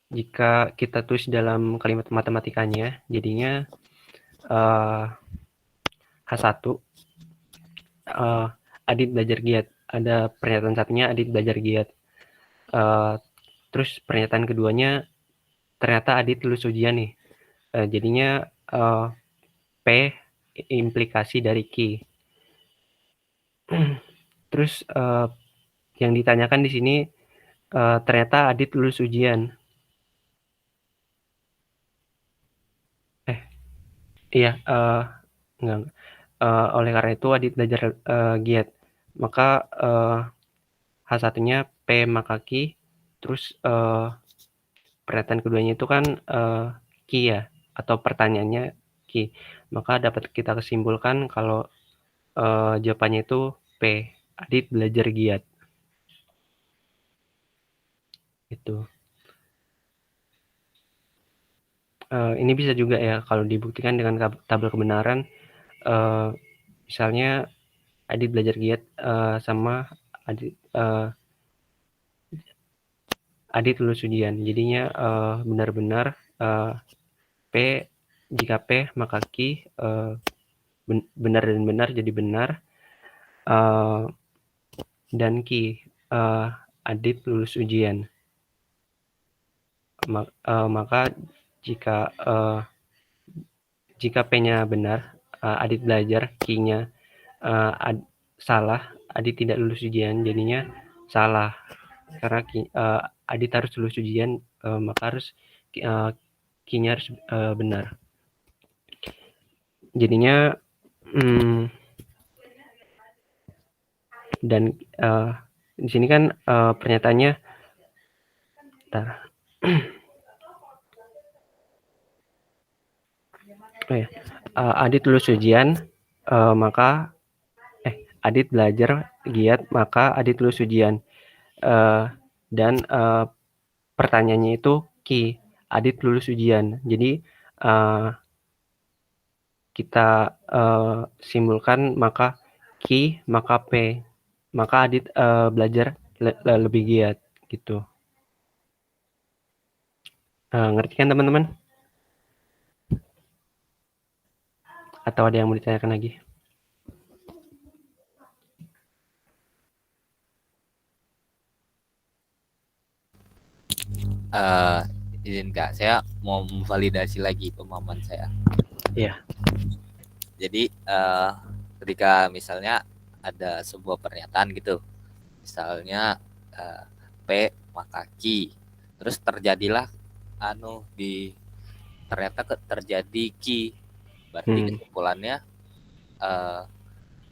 Jika kita tulis dalam kalimat matematikanya, jadinya H1 Adit belajar giat. Ada pernyataan satunya Adit belajar giat. Terus pernyataan keduanya ternyata Adit lulus ujian nih. Jadinya P implikasi dari Q. Terus yang ditanyakan di sini ternyata Adit lulus ujian. Iya, enggak. Oleh karena itu Adit belajar giat. Maka H1-nya P maka Q. Terus pernyataan keduanya itu kan Q ya, atau pertanyaannya Q. Maka dapat kita kesimpulkan kalau jawabannya itu P. Adit belajar giat. Itu. Ini bisa juga ya kalau dibuktikan dengan tabel kebenaran. Misalnya Adit belajar giat sama Adit lulus ujian. Jadinya benar-benar P, jika P maka Q benar dan benar jadi benar, dan Q Adit lulus ujian. Maka jika P-nya benar, Adit belajar, Q-nya salah, Adit tidak lulus ujian, jadinya salah. Karena Adit harus lulus ujian, maka harus Q-nya harus benar. Jadinya dan di sini kan pernyataannya Adit lulus ujian, maka Adit belajar giat, maka Adit lulus ujian. Dan pertanyaannya itu Q, Adit lulus ujian. Jadi kita simpulkan maka Q maka P, maka Adit belajar lebih giat gitu. Ngerti kan teman-teman? Atau ada yang mau ditanyakan lagi? izin Kak, saya mau memvalidasi lagi pemahaman saya. Iya. Jadi ketika misalnya ada sebuah pernyataan gitu, misalnya P maka Q, terus terjadilah ternyata terjadi Q, berarti kesimpulannya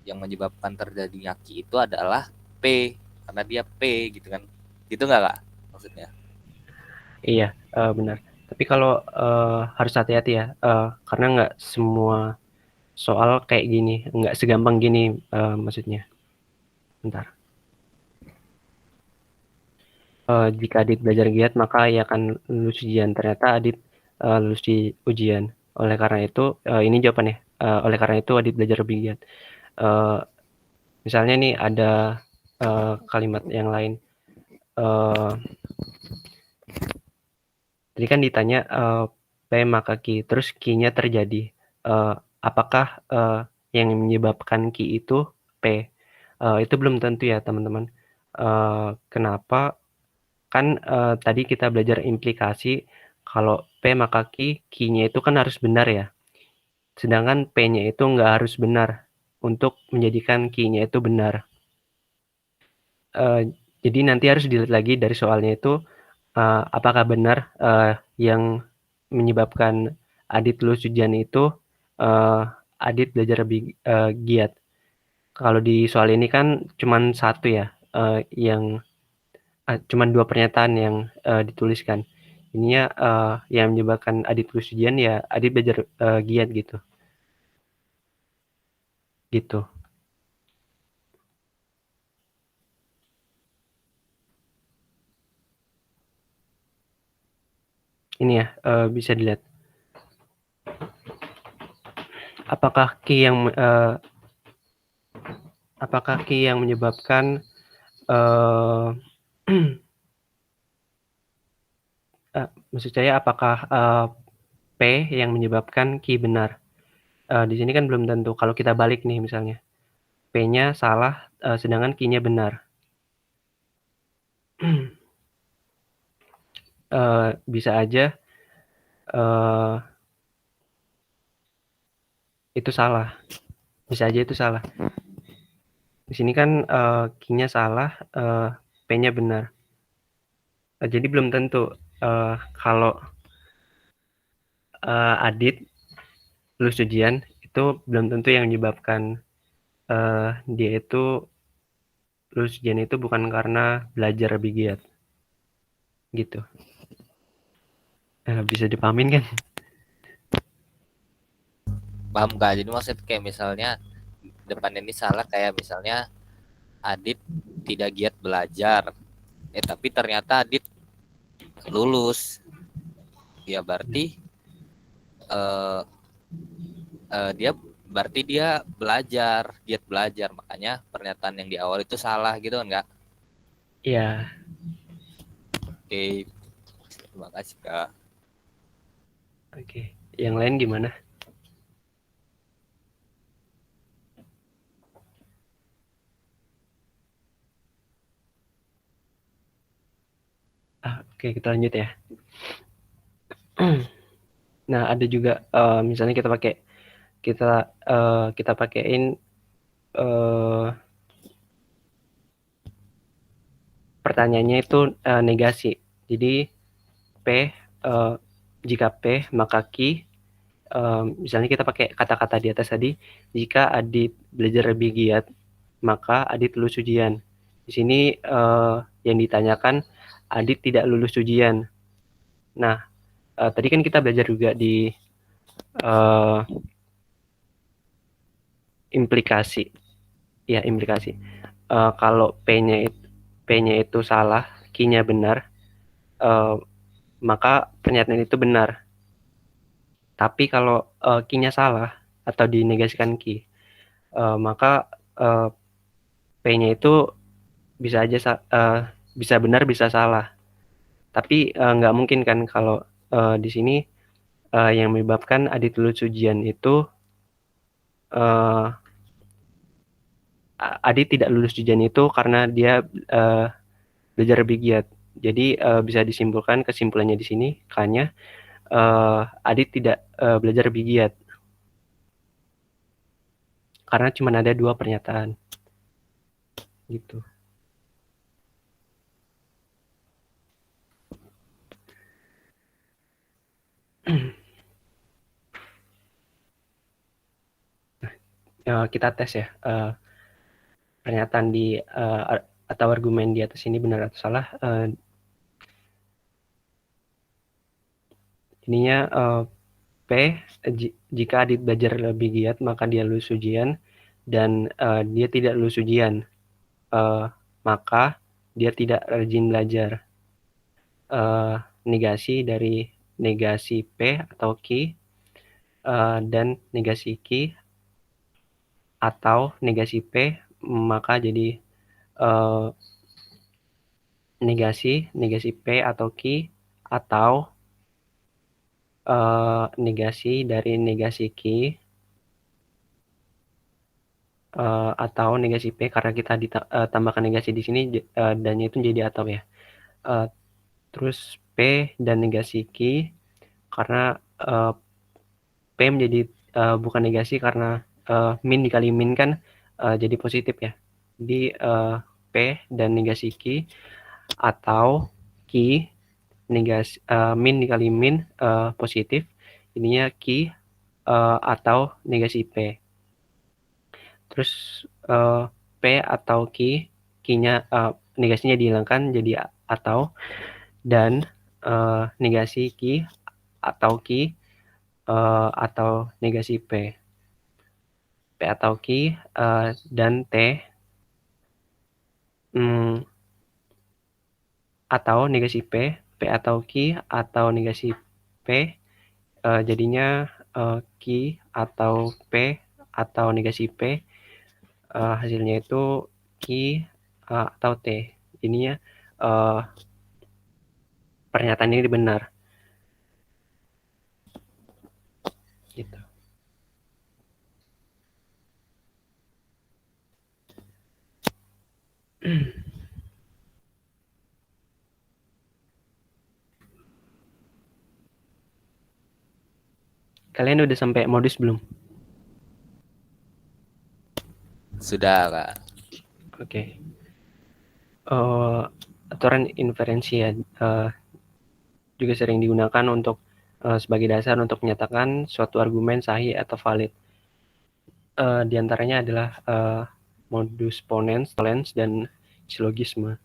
yang menyebabkan terjadinya Q itu adalah P, karena dia P gitu kan, gitu nggak Kak maksudnya? Iya, benar. Tapi kalau harus hati-hati ya, karena nggak semua soal kayak gini, nggak segampang gini maksudnya. Bentar. Jika Adit belajar giat, maka ia akan lulus ujian. Ternyata Adit lulus di ujian. Oleh karena itu, ini jawabannya. Oleh karena itu Adit belajar lebih giat. Misalnya nih ada kalimat yang lain. Tadi kan ditanya P maka Q, terus Q-nya terjadi. Apakah yang menyebabkan Q itu P? Itu belum tentu ya teman-teman. Kenapa? Kan tadi kita belajar implikasi kalau P maka Q, Q-nya itu kan harus benar ya. Sedangkan P-nya itu nggak harus benar untuk menjadikan Q-nya itu benar. Jadi nanti harus dilihat lagi dari soalnya itu apakah benar yang menyebabkan Adit lulus ujian itu Adit belajar lebih giat. Kalau di soal ini kan cuman satu ya, yang cuman 2 pernyataan yang dituliskan. Ininya yang menyebabkan Adit lulus ujian ya Adit belajar giat gitu. Gitu. Ini ya bisa dilihat. Apakah Q yang menyebabkan maksud saya apakah P yang menyebabkan Q benar? Di sini kan belum tentu. Kalau kita balik nih misalnya, P-nya salah sedangkan Q-nya benar. Bisa aja itu salah. Bisa aja itu salah. Di sini kan Q-nya salah, P-nya benar. Jadi belum tentu kalau Adit lulus ujian itu belum tentu yang menyebabkan dia itu lulus ujian itu bukan karena belajar lebih giat. Gitu. Bisa dipahamin kan? Paham Kak? Jadi maksud kayak misalnya depan ini salah, kayak misalnya Adit tidak giat belajar, tapi ternyata Adit lulus, ya berarti dia giat belajar, makanya pernyataan yang di awal itu salah gitu kan Kak? Iya. Oke, terima kasih Kak. Oke, yang lain gimana? Oke, kita lanjut ya. Nah, ada juga misalnya kita pakein pertanyaannya itu negasi. Jadi jika P maka Q. Misalnya kita pakai kata-kata di atas tadi, jika Adit belajar lebih giat, maka Adit lulus ujian. Di sini yang ditanyakan Adit tidak lulus ujian. Nah, tadi kan kita belajar juga di implikasi. Ya, implikasi. Kalau P-nya itu salah, Q-nya benar, maka pernyataan itu benar. Tapi kalau Q-nya salah atau dinegasikan Q, maka P-nya itu bisa aja bisa benar bisa salah. Tapi nggak mungkin kan kalau di sini yang menyebabkan Adit lulus ujian itu Adit tidak lulus ujian itu karena dia belajar lebih giat. Jadi bisa disimpulkan kesimpulannya di sini K-nya Adit tidak belajar lebih giat karena cuma ada 2 pernyataan gitu. Kita tes ya pernyataan di atau argumen di atas ini benar atau salah. Ininya P, jika Adit belajar lebih giat maka dia lulus ujian, dan dia tidak lulus ujian maka dia tidak rajin belajar. Negasi dari negasi P atau Q dan negasi Q atau negasi P maka jadi negasi P atau Q atau negasi dari negasi Q atau negasi P karena kita ditambahkan negasi di sini dan itu jadi atau ya. Terus P dan negasi Q karena P menjadi bukan negasi karena min dikali min kan jadi positif ya. Jadi P dan negasi Q atau Q negasi min dikali min positif, ininya Q atau negasi P. Terus P atau Q, Q-nya negasinya dihilangkan jadi atau, dan negasi Q atau Q atau negasi P. P atau Q dan T atau negasi P, P atau Q atau negasi P jadinya Q atau P atau negasi P hasilnya itu Q atau T. Ininya pernyataan ini benar. Gitu. Kalian udah sampai modus belum? Sudah, Kak. Oke. Aturan inferensi ya juga sering digunakan untuk sebagai dasar untuk menyatakan suatu argumen sahih atau valid. Di antaranya adalah modus ponens, dan silogisme.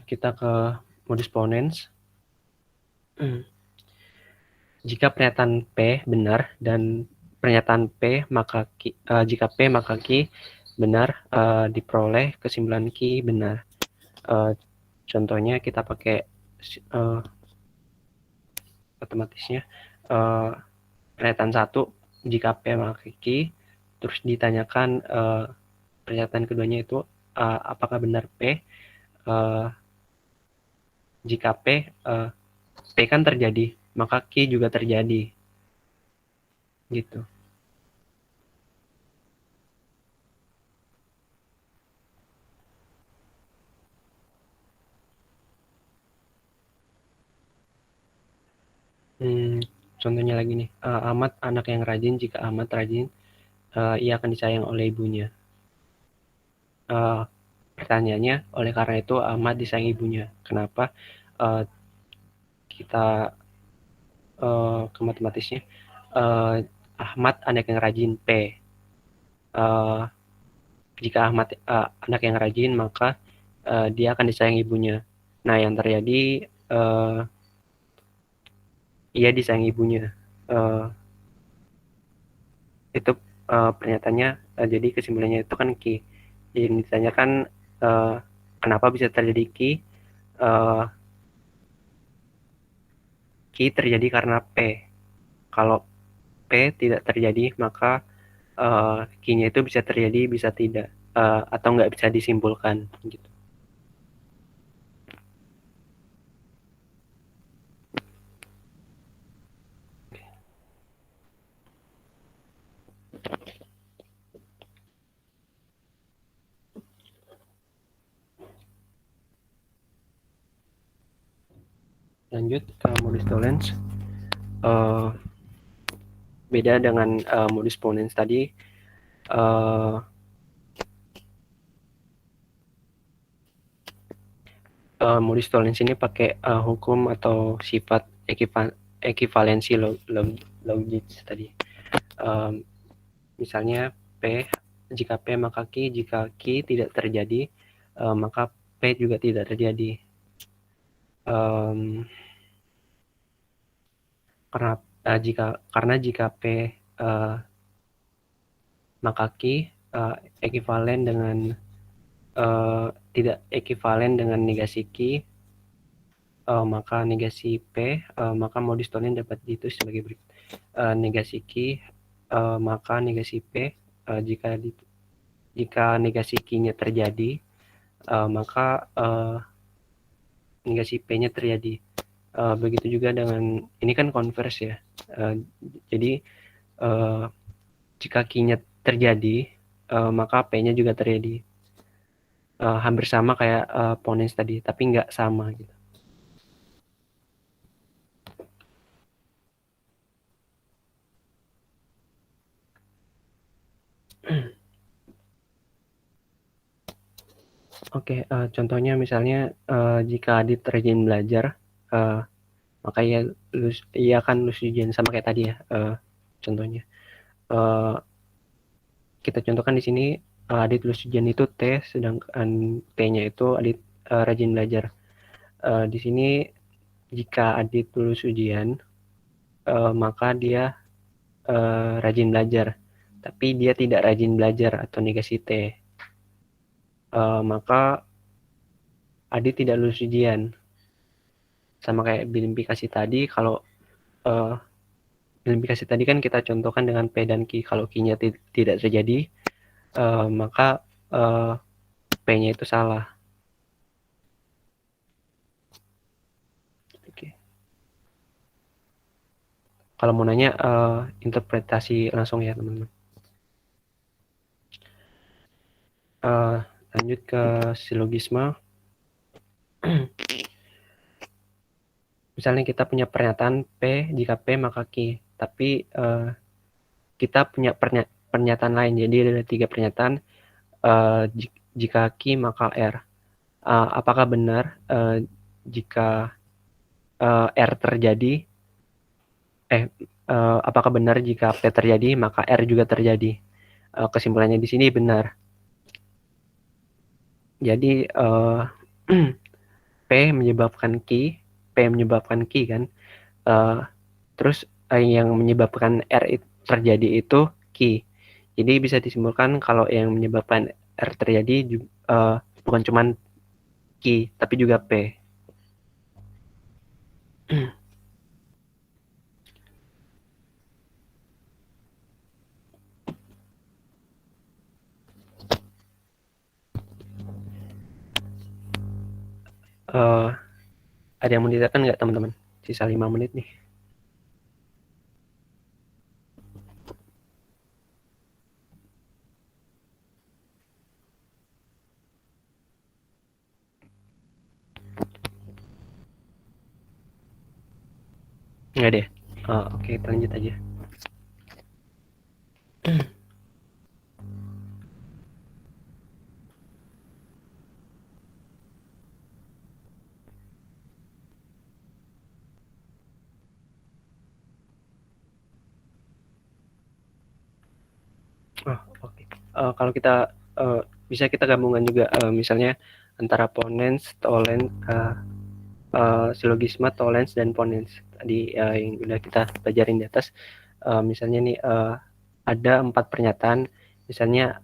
Kita ke modus ponens. Jika pernyataan P benar dan pernyataan P maka jika P maka Q benar, diperoleh kesimpulan Q benar. Contohnya kita pakai otomatisnya pernyataan 1 jika P maka Q, terus ditanyakan pernyataan keduanya itu apakah benar P. Jika P kan terjadi maka Q juga terjadi gitu. Contohnya lagi nih, Ahmad anak yang rajin. Jika Ahmad rajin, ia akan disayang oleh ibunya. Pertanyaannya, oleh karena itu Ahmad disayang ibunya. Kenapa? Kita ke matematisnya. Ahmad anak yang rajin, P. Jika Ahmad anak yang rajin, maka dia akan disayang ibunya. Nah, yang terjadi ia disayang ibunya. Itu pernyataannya, jadi kesimpulannya itu kan Q. Yang ditanyakan kenapa bisa terjadi Q? Q terjadi karena P. Kalau P tidak terjadi, maka Q-nya itu bisa terjadi, bisa tidak, atau nggak bisa disimpulkan. Gitu. Lanjut ke modus tollens. Beda dengan modus ponens tadi. Modus tollens ini pakai hukum atau sifat ekivalensi logis tadi. Misalnya P, jika P maka Q, jika Q tidak terjadi maka P juga tidak terjadi. Karena jika P maka Q ekivalen dengan tidak ekivalen dengan negasi Q, maka negasi P, maka modus tollens dapat ditulis sebagai berikut. Negasi Q maka negasi P, jika negasi Q-nya terjadi maka negasi P-nya terjadi. Begitu juga dengan ini kan converse ya. Jadi jika Q-nya terjadi maka P-nya juga terjadi. Hampir sama kayak ponens tadi, tapi nggak sama gitu. Oke, contohnya misalnya jika Adit rajin belajar, maka ia akan lulus ujian, sama kayak tadi ya. Contohnya kita contohkan di sini Adit lulus ujian itu T, sedangkan T-nya itu Adit rajin belajar. Di sini jika Adit lulus ujian maka dia rajin belajar, tapi dia tidak rajin belajar atau negasi T, maka Adit tidak lulus ujian. Sama kayak bilimplikasi tadi, kalau bilimplikasi tadi kan kita contohkan dengan P dan Q. Kalau Q-nya tidak terjadi, maka P-nya itu salah. Oke. Kalau mau nanya, interpretasi langsung ya teman-teman. Lanjut ke silogisme. Misalnya kita punya pernyataan P, jika P maka Q. Tapi kita punya pernyataan lain. Jadi ada 3 pernyataan. Jika Q maka R. Apakah benar jika R terjadi? Apakah benar jika P terjadi maka R juga terjadi? Kesimpulannya di sini benar. Jadi P menyebabkan Q kan. Terus yang menyebabkan R terjadi itu Q. Jadi bisa disimpulkan kalau yang menyebabkan R terjadi bukan cuma Q, tapi juga P. Ada yang mau ditanyakan nggak teman-teman? Sisa 5 menit nih. Nggak deh. Oke, kita lanjut aja. Oke. Kalau kita bisa kita gabungan juga, misalnya antara ponens, tollens, silogisme, tollens, dan ponens. Tadi yang udah kita pelajarin di atas. Misalnya nih ada 4 pernyataan. Misalnya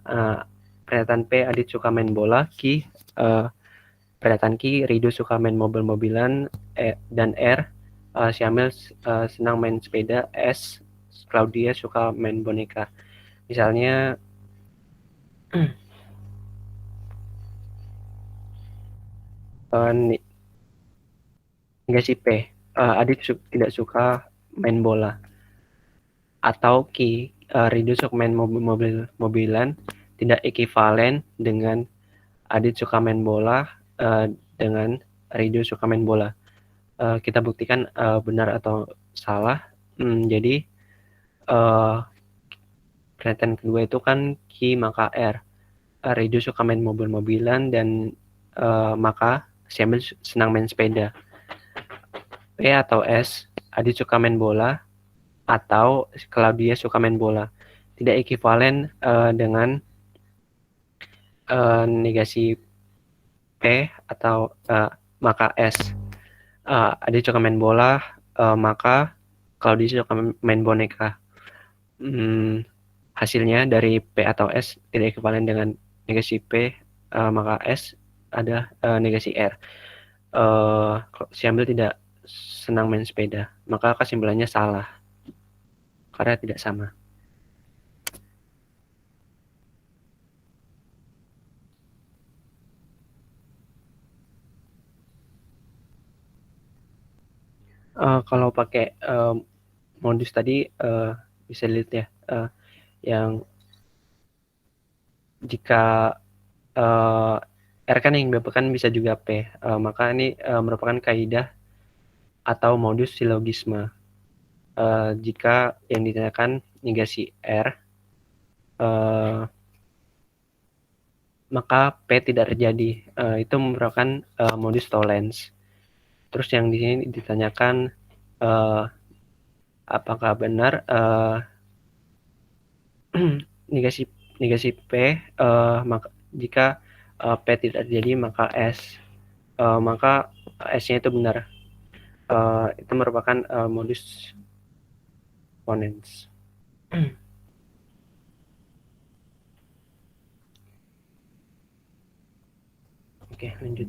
pernyataan P, Adit suka main bola. Q, pernyataan Q, Rido suka main mobil-mobilan. Dan R, Syamil senang main sepeda. S, Claudia suka main boneka. Misalnya negasi P, Adit tidak suka main bola. Atau Q, Rido suka main mobilan, tidak ekivalen dengan Adit suka main bola dengan Rido suka main bola. kita buktikan benar atau salah. Jadi pernyataan kedua itu kan Q maka R. Rido suka main mobil-mobilan dan maka Syamil senang main sepeda. P atau S, Adit suka main bola atau Claudia suka main bola. Tidak ekivalen dengan negasi P atau maka S. Adit suka main bola, maka Claudia suka main boneka. Hasilnya dari P atau S tidak ekivalen dengan negasi P, maka S ada negasi R. Syamil tidak senang main sepeda, maka kesimpulannya salah karena tidak sama. Kalau pakai modus tadi bisa dilihat ya, yang jika R kan yang dibapakan bisa juga P, maka ini merupakan kaidah atau modus silogisme. Jika yang ditanyakan negasi R, maka P tidak terjadi. Itu merupakan modus tollens. Terus yang di sini ditanyakan apakah benar negasi P, maka jika P tidak terjadi maka S, maka S-nya itu benar. Itu merupakan modus ponens. Oke, lanjut.